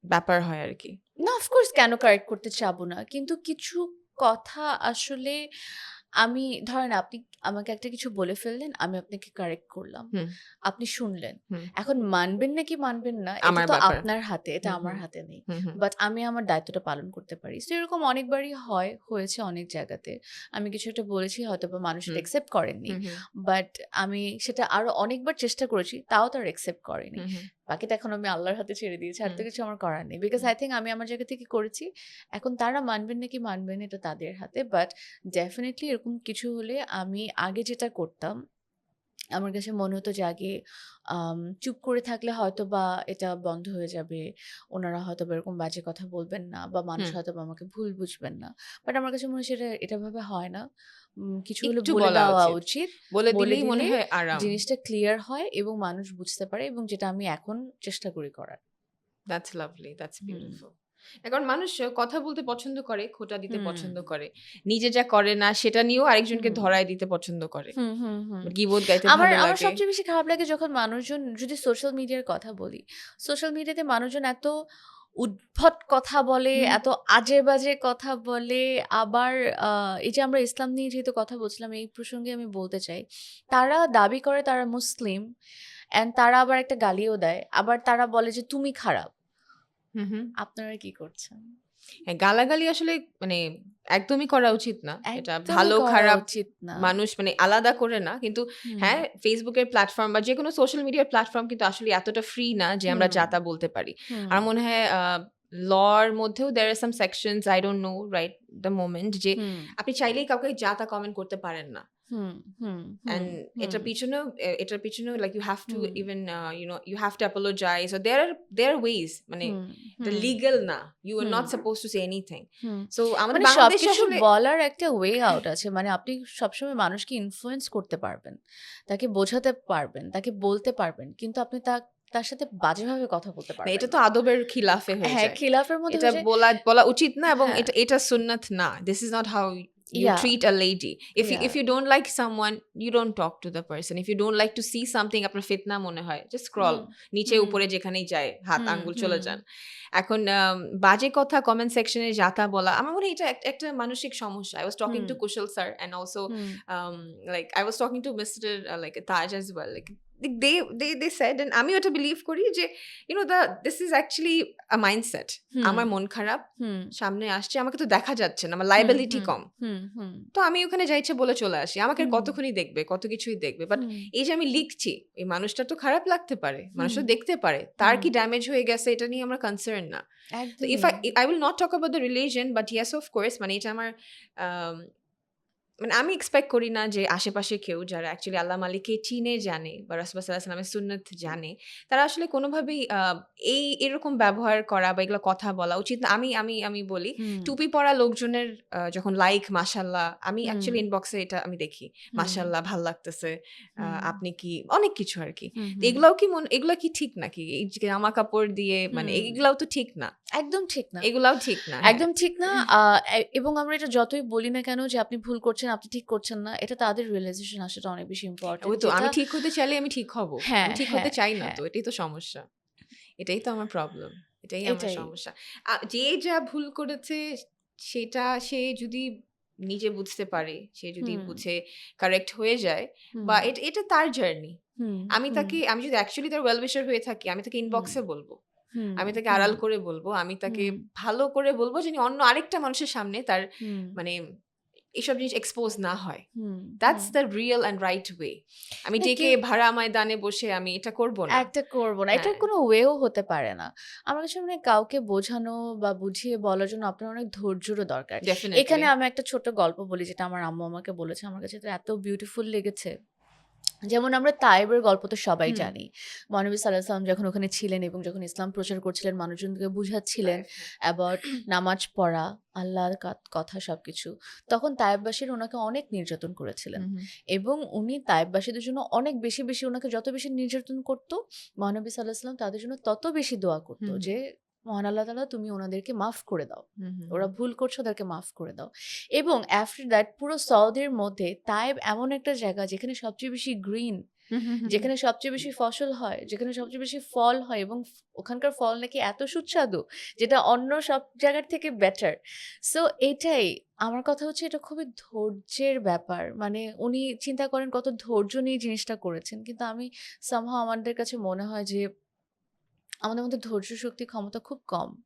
ব্যাপার হয় আরকি। না, অফ কোর্স কেন কারেক্ট করতে চাবো না। কিন্তু কিছু কথা আসলে আমি ধরেন আপনি আমাকে একটা কিছু বলে ফেললেন, আমি আপনাকে কারেক্ট করলাম। হুম, আপনি শুনলেন। হুম। এখন মানবেন নাকি মানবেন না, এটা আমার তো ব্যাপার। আপনার হাতে, এটা হুম, আমার হুম। হাতে নেই। হুম, হুম। বাট আমি আমার দায়িত্বটা পালন করতে পারি। সো এরকম অনেকবারই হয়েছে অনেক জায়গাতে। আমি কিছু একটা বলেছি হয়তোবা মানুষ সেটা হুম। অ্যাকসেপ্ট করেননি। হুম, হুম। বাট আমি সেটা আরো অনেকবার চেষ্টা করেছি, তাও তারা অ্যাকসেপ্ট করেনি। হুম, হুম। বাকিটা এখন আমি আল্লাহর হাতে ছেড়ে দিয়েছি। আর তো হুম। কিছু আমার করার নেই। বিকজ আই থিংক আমি আমার জায়গা থেকে করেছি। এখন তারা মানবেন নাকি মানবেন না এটা তাদের হাতে। বাট ডেফিনিটলি এরকম কিছু হলে আমি আগে যেটা করতাম আমার কাছে মনে হতো যে আগে চুপ করে থাকলে হয়তোবা এটা বন্ধ হয়ে যাবে। ওনারা হয়তোবা এরকম বাজে কথা বলবেন না বা মানুষ হুম। হয়তোবা আমাকে ভুল বুঝবেন না। বাট আমার কাছে মনে হয় সেটা এভাবে হয় না। কিছু হলে একটু বলে বলা দেওয়া উচিত। উচিত। বলে বলে দিলেই মনে দিলে হয় আরাম। জিনিসটা ক্লিয়ার হয় এবং মানুষ বুঝতে পারে এবং যেটা আমি এখন চেষ্টা করি করার। That's lovely, that's hmm, beautiful. এখন মানুষ কথা বলতে পছন্দ করে, খোঁটা দিতে হুম, পছন্দ করে। নিজে যা করে না সেটা নিয়েও আরেকজনকে হুম, ধরায় দিতে পছন্দ করে। হুম, হুম, হুম। গীবত গাইতে আমার ভালো আমার লাগে। সবচেয়ে বেশি খারাপ লাগে যখন মানুষজন যদি সোশ্যাল মিডিয়ার কথা বলি। সোশ্যাল মিডিয়াতে মানুষজন এত উদ্ভট কথা বলে, হুম, এত আজে-বাজে কথা বলে। আবার আ এই যে আমরা ইসলাম নিয়ে যেহেতু কথা বলছিলাম, এই প্রসঙ্গে আমি বলতে চাই। তারা দাবি করে তারা মুসলিম অ্যান্ড তারা আবার একটা গালিও দেয়। আবার তারা বলে যে, "তুমি খারাপ।" হুম, হুম। আপনারা কি করছেন? হ্যাঁ, গালাগালি আসলে মানে একদমই করা উচিত না। এটা একদমই ভালো করা খারাপ উচিত না। মানুষ মানে আলাদা করে না। কিন্তু হুম, হ্যাঁ, Facebook এর প্ল্যাটফর্ম বা যেকোনো সোশ্যাল মিডিয়ার প্ল্যাটফর্ম কিন্তু আসলে এতটা ফ্রি না যে আমরা হুম, যা তা বলতে পারি। হুম, আমার মনে হয় ল এর মধ্যেও there are some sections I don't know right the moment যে হুম, আপনি চাইলেই কাউকে যা তা কমেন্ট করতে পারেন না। হুম, হুম, হুম, And হুম, এটার পিছনেও like you have to hmm, even you have to apologize or there are ways মানে হুম, এটা হুম, legal না। You are hmm, not supposed to say anything. Hmm. So আমাদের মানে বাংলাদেশে সবকিছু আসলে বলার একটা ওয়ে আউট আছে। মানে আপনি সবসময় মানুষকে ইনফ্লুয়েন্স করতে পারবেন। তাকে বোঝাতে পারবেন, তাকে বলতে পারবেন। কিন্তু আপনি তার সাথে বাজেভাবে কথা বলতে না, পারবেন এটা তো না। আদবের খিলাফে হয়ে হ্যাঁ, যায়। খিলাফের মধ্যে এটা হয়ে যায়। বলা উচিত না এবং হ্যাঁ, এটা সুন্নাত না। This is not how you yeah, treat a lady. Yeah, If you don't like someone, you don't talk to the person. If you don't like to see something আপনার ফিতনা মনে হয়, just scroll. হুম, নিচে হুম, উপরে যেখানেই যায়, হাত হুম, আঙ্গুল চলে হুম, যান। এখন বাজে কথা কমেন্ট সেকশনে যা-তা বলা, আমার মনে হয় এটা একটা মানসিক সমস্যা। I was talking hmm, to Kushal sir and also hmm, um, like I was talking to Mr. Like Taj as well. Like they said and আমিও এটা বিলিভ করি যে this is actually a mindset. হুম, আমার মন খারাপ, হুম, সামনে আসছে, আমাকে তো দেখা যাচ্ছে না, আমার হুম, লায়াবিলিটি হুম, কম। হুম, হুম, তো আমি ওখানে যা ইচ্ছে বলে চলে আসি। আমাকে আর হুম, কতক্ষণই দেখবে, কত কিছুই দেখবে। বাট হুম, এই যে আমি লিখছি, এই মানুষটার তো খারাপ লাগতে পারে। হুম, মানুষও দেখতে পারে। তার হুম, কি ড্যামেজ হয়ে গেছে এটা নিয়ে আমরা কনসার্ন না। তো একদমই। I will not talk about the religion but yes of course মানে এটা আমার আম মানে আমি এক্সপেক্ট করি না যে আশেপাশে কেউ যারা অ্যাকচুয়ালি আল্লাহ মালিককে চিনে জানে বা রাসূল সাল্লাল্লাহু আলাইহি ওয়াসাল্লামের সুন্নাত জানে, তারা আসলে কোনোভাবেই এরকম ব্যবহার করা বা এগুলো কথা বলা উচিত না। আমি বলি হুম, টুপি পরা লোকজনের যখন লাইক মাশাআল্লাহ আমি হুম, অ্যাকচুয়ালি ইনবক্সে এটা আমি দেখি। হুম, মাশাআল্লাহ ভাল লাগতেছে। হুম, আপনি কি অনেক কিছু আরকি। হুম, তো হুম, এগুলাও কি ঠিক নাকি? এই যে জামা কাপড় দিয়ে মানে হুম, এগুলাও তো ঠিক না। একদম ঠিক না। এগুলাও ঠিক না। হ্যাঁ। একদম ঠিক না। এবং আমরা এটা যতই বলি না কেন যে আপনি ভুল করছেন, আপনি ঠিক করছেন না। এটা তাদের রিয়ালাইজেশন আসাটা অনেক বেশি ইম্পোর্টেন্ট। ওই তো যেটা আমি ঠিক হতে চাইলে আমি ঠিক হব। হ্যাঁ, আমি ঠিক হতে হ্যাঁ, চাই না হ্যাঁ। তো। এটাই তো সমস্যা। এটাই তো আমার প্রবলেম। এটাই আমার এটাই। সমস্যা। যে যা ভুল করেছে সেটা সে যদি নিজে বুঝতে পারে, সে যদি হুম, বুঝে কারেক্ট হয়ে যায় হুম, বা এটা তার জার্নি। হুম, হুম, আমি যদি অ্যাকচুয়ালি তার ওয়েল উইশার হয়ে থাকি, আমি তাকে হুম, ইনবক্সে বলব। হুম, আমি তাকে হুম, আড়াল করে বলব। আমি তাকে হুম, ভালো করে বলব যিনি অন্য আরেকটা মানুষের সামনে তার হুম, মানে এসব জিনিস এক্সপোজ না হয়। হুম, হুম। That's the real and right way. আমি না ডেকে কেউ ভাড়া ময়দানে বসে আমি এটা করব না। একটা করব না। এটার হ্যাঁ, কোনো ওয়েও হতে পারে না। আমার কাছে মনে হয় কাউকে বোঝানো বা বুঝিয়ে বলার জন্য আপনার অনেক ধৈর্যেরও দরকার। এখানে ডেফিনিটলি। আমি একটা ছোট্ট গল্প বলি যেটা আমার আম্মু আমাকে বলেছে। আমার কাছে এটা এত বিউটিফুল লেগেছে। যেমন আমরা তায়েবের গল্প তো সবাই হুম। জানি। মহানবী সাল্লাল্লাহু আলাইহি ওয়াসাল্লাম যখন ওখানে ছিলেন এবং যখন ইসলাম প্রচার করছিলেন, মানুষজনকে বুঝাচ্ছিলেন রাইট, হ্যাঁ। অ্যাবাউট নামাজ পড়া, আল্লাহর কথা সবকিছু। তখন তায়েববাসীরা উনাকে অনেক নির্যাতন করেছিলেন হুম, হুম। এবং উনি তায়েববাসীদের জন্য অনেক বেশি, বেশি উনাকে যত বেশি নির্যাতন করত, মহানবী সাল্লাল্লাহু আলাইহি ওয়াসাল্লাম তাদের জন্য তত বেশি দোয়া করত হুম, হুম। যে, "মহান আল্লাহ তাআলা তুমি উনাদেরকে মাফ করে দাও। হুম, হুম, ওরা হুম। ভুল করছে ওদেরকে মাফ করে দাও।" এবং আফটার দ্যাট পুরো সৌদির মধ্যে তায়েব এমন একটা জায়গা যেখানে সবচেয়ে বেশি গ্রিন, হুম, হুম, হুম, হুম। যেখানে সবচেয়ে বেশি ফসল হয়, যেখানে সবচেয়ে বেশি ফল হয় এবং ওখানকার ফল নাকি এত সুস্বাদু যেটা অন্য সব জায়গার থেকে বেটার। সো এটাই আমার কথা হচ্ছে এটা খুবই ধৈর্যের ব্যাপার। মানে উনি চিন্তা করেন কত ধৈর্য নিয়ে জিনিসটা করেছেন। কিন্তু আমি somehow আমাদের কাছে মনে হয় যে আমাদের মধ্যে ধৈর্য শক্তি ক্ষমতা খুব কম।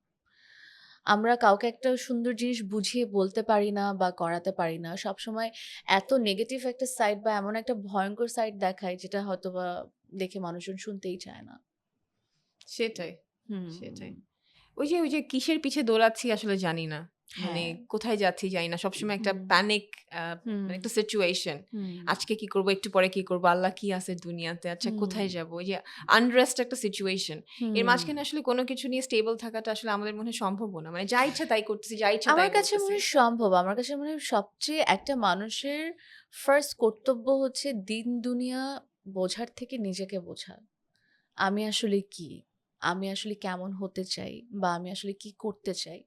আমরা কাউকে একটা সুন্দর জিনিস বুঝিয়ে বলতে পারি না বা করাতে পারি না। সবসময় এত নেগেটিভ একটা সাইড বা এমন একটা ভয়ংকর সাইড দেখায় যেটা হয়তোবা দেখে মানুষজন শুনতেই চায় না। সেটাই, হুম, সেটাই। ওই যে কিসের পিছে দৌড়াচ্ছি আসলে জানি না। মানে হ্যাঁ কোথায় যাচ্ছি জানি না, সবসময় একটা হুম প্যানিক, হুম মানে একটা সিচুয়েশন, হুম আজকে কি করব, একটু পরে কি করব, আল্লাহ কি আছে দুনিয়াতে, আচ্ছা হুম কোথায় যাব, ওই যে আনরেস্ট একটা সিচুয়েশন। এর হুম মাঝখানে আসলে কোনো কিছু নিয়ে স্টেবল থাকাটা আসলে আমাদের মনে হয় সম্ভব না, মানে যা ইচ্ছা তাই করতেছি, যা ইচ্ছা আমার তাই কাছে বলতেছি। মনে হয় সম্ভব। আমার কাছে মনে হয় সবচেয়ে একটা মানুষের ফার্স্ট কর্তব্য হচ্ছে দিন দুনিয়া বোঝার থেকে নিজেকে বোঝা। আমি আসলে কি? আমি আসলে কেমন হতে চাই? বা আমি আসলে কি করতে চাই?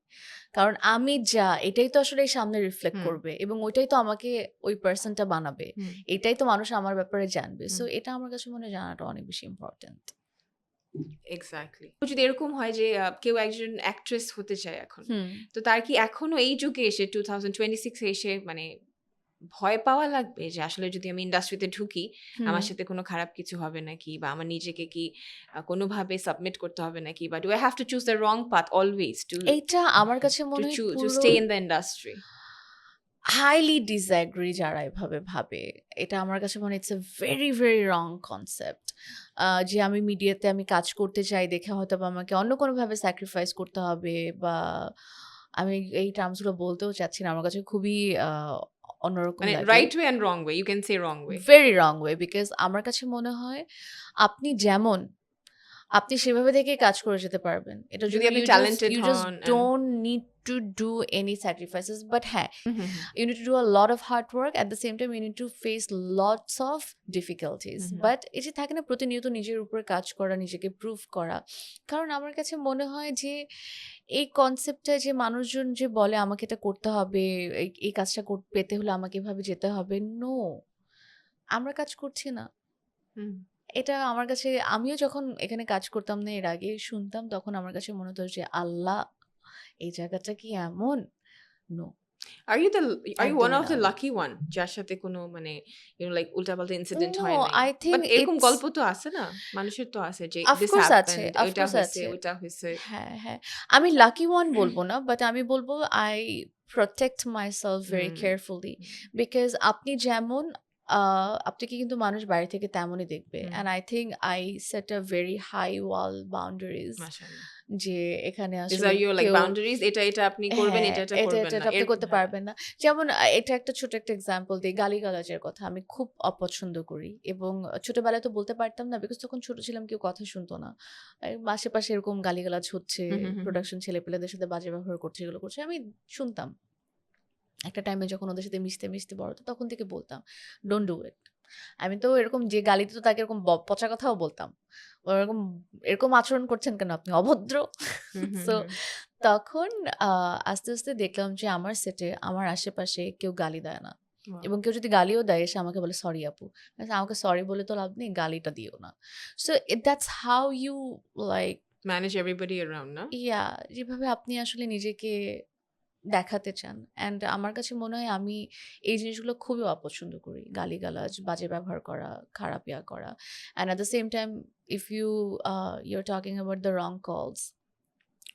কারণ আমি যা এটাই তো আসলে এই সামনে রিফ্লেক্ট হুম করবে এবং ওইটাই তো আমাকে ওই পারসনটা বানাবে। হুম এটাই তো মানুষ আমার ব্যাপারে জানবে। সো হুম এটা আমার কাছে মনে হয় জানাটা অনেক বেশি ইম্পোর্টেন্ট। এক্স্যাক্টলি। যদি এরকম হয় যে কেউ একজন অ্যাক্ট্রেস হতে চায় এখন, হুম, তো তার কি এখনো এই যুগে এসে 2026 এ এসে মানে ভয় পাওয়া লাগবে যে আসলে যদি আমি ইন্ডাস্ট্রিতে ঢুকি, হুম। আমার সাথে কোনো খারাপ কিছু হবে নাকি, বা আমার নিজেকে কি কোনোভাবে সাবমিট করতে হবে নাকি, বা do I have to choose the wrong path always to এইটা আমার কাছে টু মনে হয় টু পুরো stay in the industry? Highly disagree যারা এভাবে ভাবে। এটা আমার কাছে মনে হয় it's a very, very wrong concept. যে আমি মিডিয়াতে আমি কাজ করতে চাই দেখে হয়তোবা আমাকে অন্য কোনোভাবে স্যাক্রিফাইস করতে হবে বা আমি এই টার্মস গুলো বলতেও চাচ্ছি না। আমার কাছে খুবই আ অন্যরকম মানে লাগে। Right way and wrong way, you can say wrong way. Very wrong way because আমার কাছে মনে হয় আপনি যেমন আপনি সেভাবে থেকেই কাজ করে যেতে পারবেন। এটার যদি জন্য আপনি ইউ ট্যালেন্টেড জাস্ট হন and don't need to do any sacrifices. But হ্যাঁ, হুম হুম you need to do a lot of hard work. At the same time, you need to face lots of difficulties. Hmm But এই যে থাকে না প্রতিনিয়ত নিজের উপর কাজ করা, নিজেকে প্রুভ করা। কারণ আমার কাছে মনে হয় যে এই কনসেপ্টটা যে মানুষজন যে বলে আমাকে এটা করতে হবে, এই কাজটা পেতে হলে আমাকে এভাবে যেতে হবে। নো, আমরা কাজ করছি না। হুম। এটা আমার কাছে আমিও যখন এখানে কাজ করতাম না এর আগে শুনতাম তখন আমার কাছে মনে হতো যে আল্লাহ এই জায়গাটা কি এমন? No, are you the are you one একদমই অফ না। দ্য লাকি ওয়ান যার সাথে কোনো মানে লাইক উল্টাপাল্টা ইনসিডেন্ট নো, হয় নাই? আই বাট থিংক এরকম ইটস গল্প তো আছে না? মানুষের তো আছে যে দিস অফকোর্স আছে, হ্যাপেন্ড, ওইটা অফকোর্স হইছে, আছে। ওইটা হইছে। হ্যাঁ, হ্যাঁ। আমি লাকি ওয়ান বলব না। বাট আমি বলব I protect myself very hmm, carefully hmm, because আপনি যেমন আপনাকে কিন্তু মানুষ বাইরে থেকে তেমনই দেখবে। হুম, And I think I set a very high wall boundaries মাশাআল্লাহ। যে এখানে These আসলে are your like কেউ boundaries, এটা আপনি করবেন, হ্যাঁ, এটা এটা, করবেন এটা, না। এটা আপনি করতে হ্যাঁ। পারবেন না। যেমন এটা একটা ছোট একটা এক্সাম্পল দেই, গালিগালাজের কথা আমি খুব অপছন্দ করি এবং ছোটবেলায় তো বলতে পারতাম না বিকজ তখন ছোট ছিলাম কেউ কথা শুনতো না। আশেপাশে এরকম গালিগালাজ হচ্ছে, হুম, হুম, হুম, হুম। প্রোডাকশন ছেলেপেলেদের সাথে বাজে ব্যবহার করছে, এগুলো করছে। আমি শুনতাম। একটা টাইমে যখন ওদের সাথে মিশতে, মিশতে বড় হতো তখন থেকে বলতাম, "ডোন্ট ডু ইট।" আমি তো এরকম যে গালি দিত তাকে এরকম পচা কথাও বলতাম। ওরকম এরকম আচরণ করছেন কেন আপনি? অভদ্র। হুম, হুম, সো হুম। তখন আ আস্তে, আস্তে দেখলাম যে আমার সেটে আমার আশেপাশে কেউ গালি দেয় না। ওয়াও! এবং কেউ যদি গালিও দেয় এসে আমাকে বলে, "সরি আপু।" আমি বলছি, "আমাকে সরি বলে তো লাভ নেই, গালিটা দিও না।" So that's how you like Manage everybody around, না? ইয়া যেভাবে আপনি আসলে নিজেকে দেখাতে চান। অ্যান্ড আমার কাছে মনে হয় আমি এই জিনিসগুলো খুবই অপছন্দ করি। গালিগালাজ, বাজে ব্যবহার করা, খারাপ ইয়া করা। And at the same time if you're talking about the wrong calls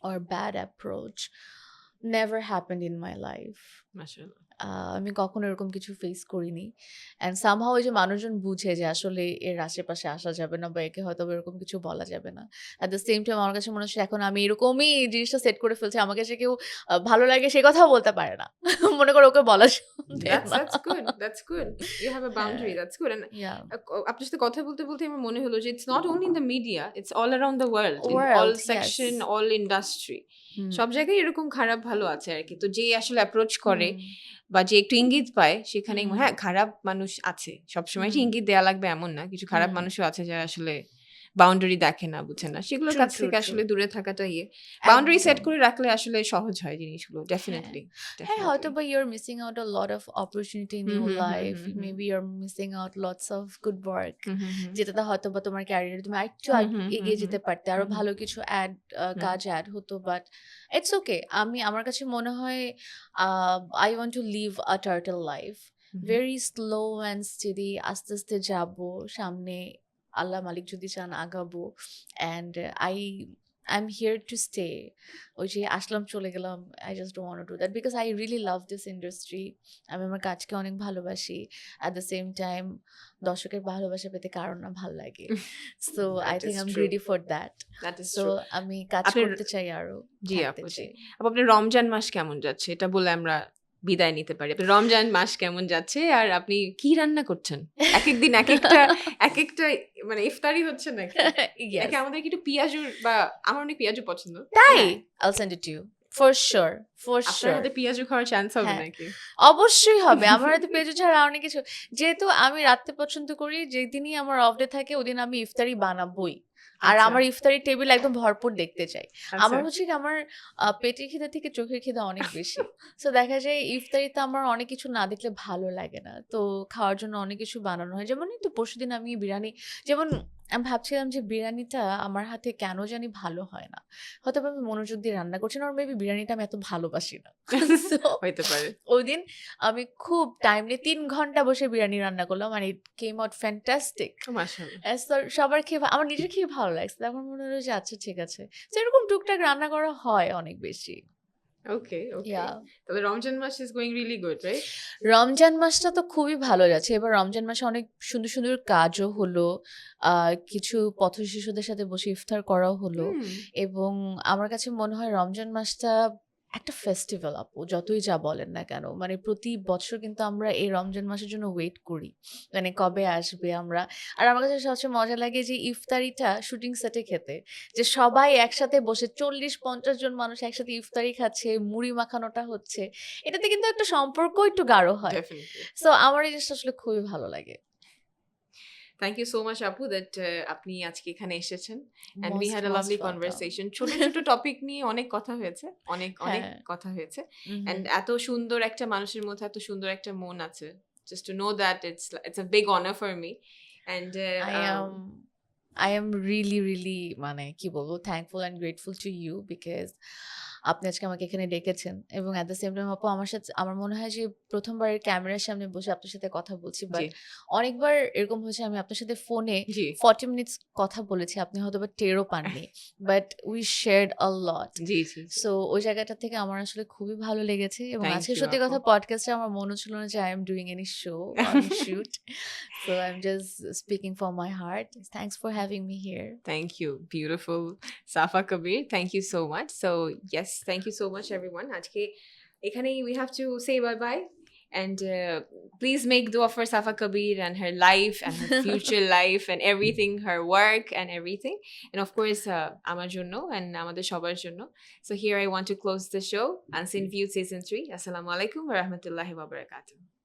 or bad approach, never happened in my life. মাশাআল্লাহ। আমি কখনো এরকম কিছু ফেস করিনি। অ্যান্ড সামহাউ ওই যে মানুষজন বুঝে যে আসলে এর আশেপাশে আসা যাবে না বা একে হয়তোবা এরকম কিছু বলা যাবে না। এট দ্য সেম টাইম আমার কাছে মনে হচ্ছে এখন আমি এরকমই এই জিনিসটা সেট করে ফেলছি। আমাকে যে কেউ ভালো লাগে সে কথাও বলতে পারে না। মনে করো ওকে বলা শুনবে না। That's good. That's good. You have a হ্যাঁ, boundary. That's good. And ইয়া আপনার সাথে কথা বলতে, বলতে আমার মনে হলো যে it's not only in the media, it's all around the world, in all world yes. section, all industry. হুম, সব জায়গায় এরকম খারাপ ভালো আছে আরকি। তো যে আসলে অ্যাপ্রোচ করে হুম, বা যে একটু ইঙ্গিত পায় সেখানেই হুম, হ্যাঁ, খারাপ মানুষ আছে। সবসময় যে হুম, ইঙ্গিত দেয়া লাগবে এমন না। কিছু খারাপ হুম। মানুষও আছে যারা আসলে বাউন্ডারি দেখে না, বুঝে না। সেগুলোর ট্রু, কাছ ট্রু, থেকে ট্রু। আসলে দূরে থাকাটা ইয়ে। বাউন্ডারি সেট একদম। করে রাখলে আসলে সহজ হয় জিনিসগুলো। হ্যাঁ। ডেফিনিটলি, হ্যাঁ, ডেফিনিটলি। হয়তোবা you're missing out a lot of opportunity in hmm, your hmm, hmm, life. Hmm, hmm. Maybe you're missing out lots of good work. হুম, হুম, হুম। যেটাতে হয়তোবা তোমার ক্যারিয়ারে তুমি আরেকটু হুম, হুম, হুম, এগিয়ে হুম। যেতে পারতে। আরো হুম, হুম, ভালো কিছু হুম, কাজ এড হতো। But it's okay. আমার কাছে মনে হয় I want to live a turtle life. Hmm, Very slow and steady আস্তে, আস্তে যাবো। সামনে আল্লাহ মালিক যদি চান আগাবো। And I'm here to stay. ওই যে আসলাম চলে গেলাম, I just don't want to do that because I really love this industry. আমি আমার কাজকে অনেক ভালোবাসি। At the same time দর্শকের ভালোবাসা পেতে কারো না ভাল লাগে। So I That think is I'm true. ready for that. That is So true. আমি কাজ আপনার- করতে চাই আরো, জি থাকতে আপু, জি। চাই। আপু, আপনার রমজান মাস কেমন যাচ্ছে এটা বলে আমরা বিদায় নিতে পারি। আপনার রমজান মাস কেমন যাচ্ছে আর আপনি কি রান্না করছেন? এক এক দিন এক একটা মানে ইফতারি হচ্ছে নাকি? Yes. নাকি আমাদের কি একটু পেঁয়াজুর বা আমার অনেক পেঁয়াজু পছন্দ। তাই? হ্যাঁ। I'll send it to you. For sure. For আপনার sure. হাতে পেঁয়াজু খাওয়ার চান্স হবে হ্যাঁ। নাকি? অবশ্যই হবে। আমার হাতে পেঁয়াজু ছাড়া অনেক কিছু, যেহেতু আমি রাত্রে পছন্দ করি, যেদিনই আমার অফ ডে থাকে ওদিন আমি ইফতারি বানাবোই। আর আচ্ছা। আমার ইফতারি টেবিল একদম ভরপুর দেখতে চাই। আচ্ছা। আমার হচ্ছে কি আমার পেটের খিদা থেকে চোখের খিদা অনেক বেশি। সো দেখা যায় ইফতারিতে আমার অনেক কিছু না দেখলে ভালো লাগে না। তো খাওয়ার জন্য অনেক কিছু বানানো হয়। যেমন এই তো পরশুদিন আমি বিরিয়ানি, যেমন আমি ভাবছিলাম যে বিরিয়ানিটা আমার হাতে কেন জানি ভালো হয় না। হয়তোবা আমি মনোযোগ দিয়ে রান্না করছি না, আর মেবি বিরিয়ানিটা আমি এত ভালোবাসি না। সো হইতে পারে। ওইদিন আমি খুব টাইম নিয়ে ৩ ঘন্টা বসে বিরিয়ানি রান্না করলাম আর ইট কেম আউট ফ্যান্টাস্টিক। মাশাআল্লাহ। সবার খেয়ে আমার নিজের খেয়ে ভালো লাগছে। তখন মনে হলো যে আচ্ছা ঠিক আছে। তো এরকম টুকটাক রান্না করা হয় অনেক বেশি। ওকে, ওকে। Yeah. তবে রমজান মাস is going really good, right? Ramzan মাসটা তো খুবই ভালো যাচ্ছে। এবার রমজান মাসে অনেক সুন্দর, সুন্দর কাজও হলো। কিছু পথশিশুদের সাথে বসে ইফতার করাও হলো। এবং আমার কাছে মনে হয় রমজান মাসটা একটা ফেস্টিভ্যাল আপু, যতই যা বলেন না কেন। মানে প্রতি বছর কিন্তু আমরা এই রমজান মাসের জন্য ওয়েট করি। মানে কবে আসবে আমরা। আর আমার কাছে সবচেয়ে মজা লাগে যে ইফতারিটা শুটিং সেটে খেতে। যে সবাই একসাথে বসে ৪০-৫০ জন মানুষ একসাথে ইফতারি খাচ্ছে, মুড়ি মাখানোটা হচ্ছে। এটাতে কিন্তু একটা সম্পর্ক একটু গাঢ় হয়। ডেফিনিটলি। সো আমার এই জিনিসটা আসলে খুবই ভালো লাগে। থ্যাংক ইউ সো মাচ আপু দ্যাট আপনি আজকে এখানে এসেছেন and we Most, had a most lovely welcome. conversation. ছোট ছোট টপিক নিয়ে অনেক কথা হয়েছে, অনেক হ্যাঁ। কথা হয়েছে। Mhm. and এত সুন্দর একটা মানুষের মধ্যে এত সুন্দর একটা মন আছে, just to know that it's a big honor for me. And I am really, really মানে কি বলবো, thankful and grateful to you because আপনি আজকে আমাকে এখানে ডেকেছেন এবং at the same time আপু আমার মনে হয় যে প্রথমবার ক্যামেরার সামনে বসে আপনার সাথে কথা বলছি, বাট জি অনেকবার এরকম হয়েছে আমি আপনার সাথে ফোনে জি 40 মিনিটস কথা বলেছি, আপনি হয়তো বা টেরও পাননি, but we shared a lot. G G so ওই জায়গাটা থেকে আমার আসলে খুবই ভালো লেগেছে এবং Thank আজকে you, সত্যি আপু। কথা পডকাস্টে আমার মনে ছিল না যে I am doing any show on shoot. So I am just speaking from my heart. Thanks for having me here. Thank you, beautiful Safa Kabir. Thank you so much. So yes, thank you so much everyone. আজকে এখানেই we have to say bye bye. And please make dua for Safa Kabir and her life and her future life and everything, her work and everything. And of course, আমার জন্য and আমাদের সবার জন্য. So here I want to close the show. Unseen View Season 3. Assalamu alaikum wa rahmatullahi wa barakatuh.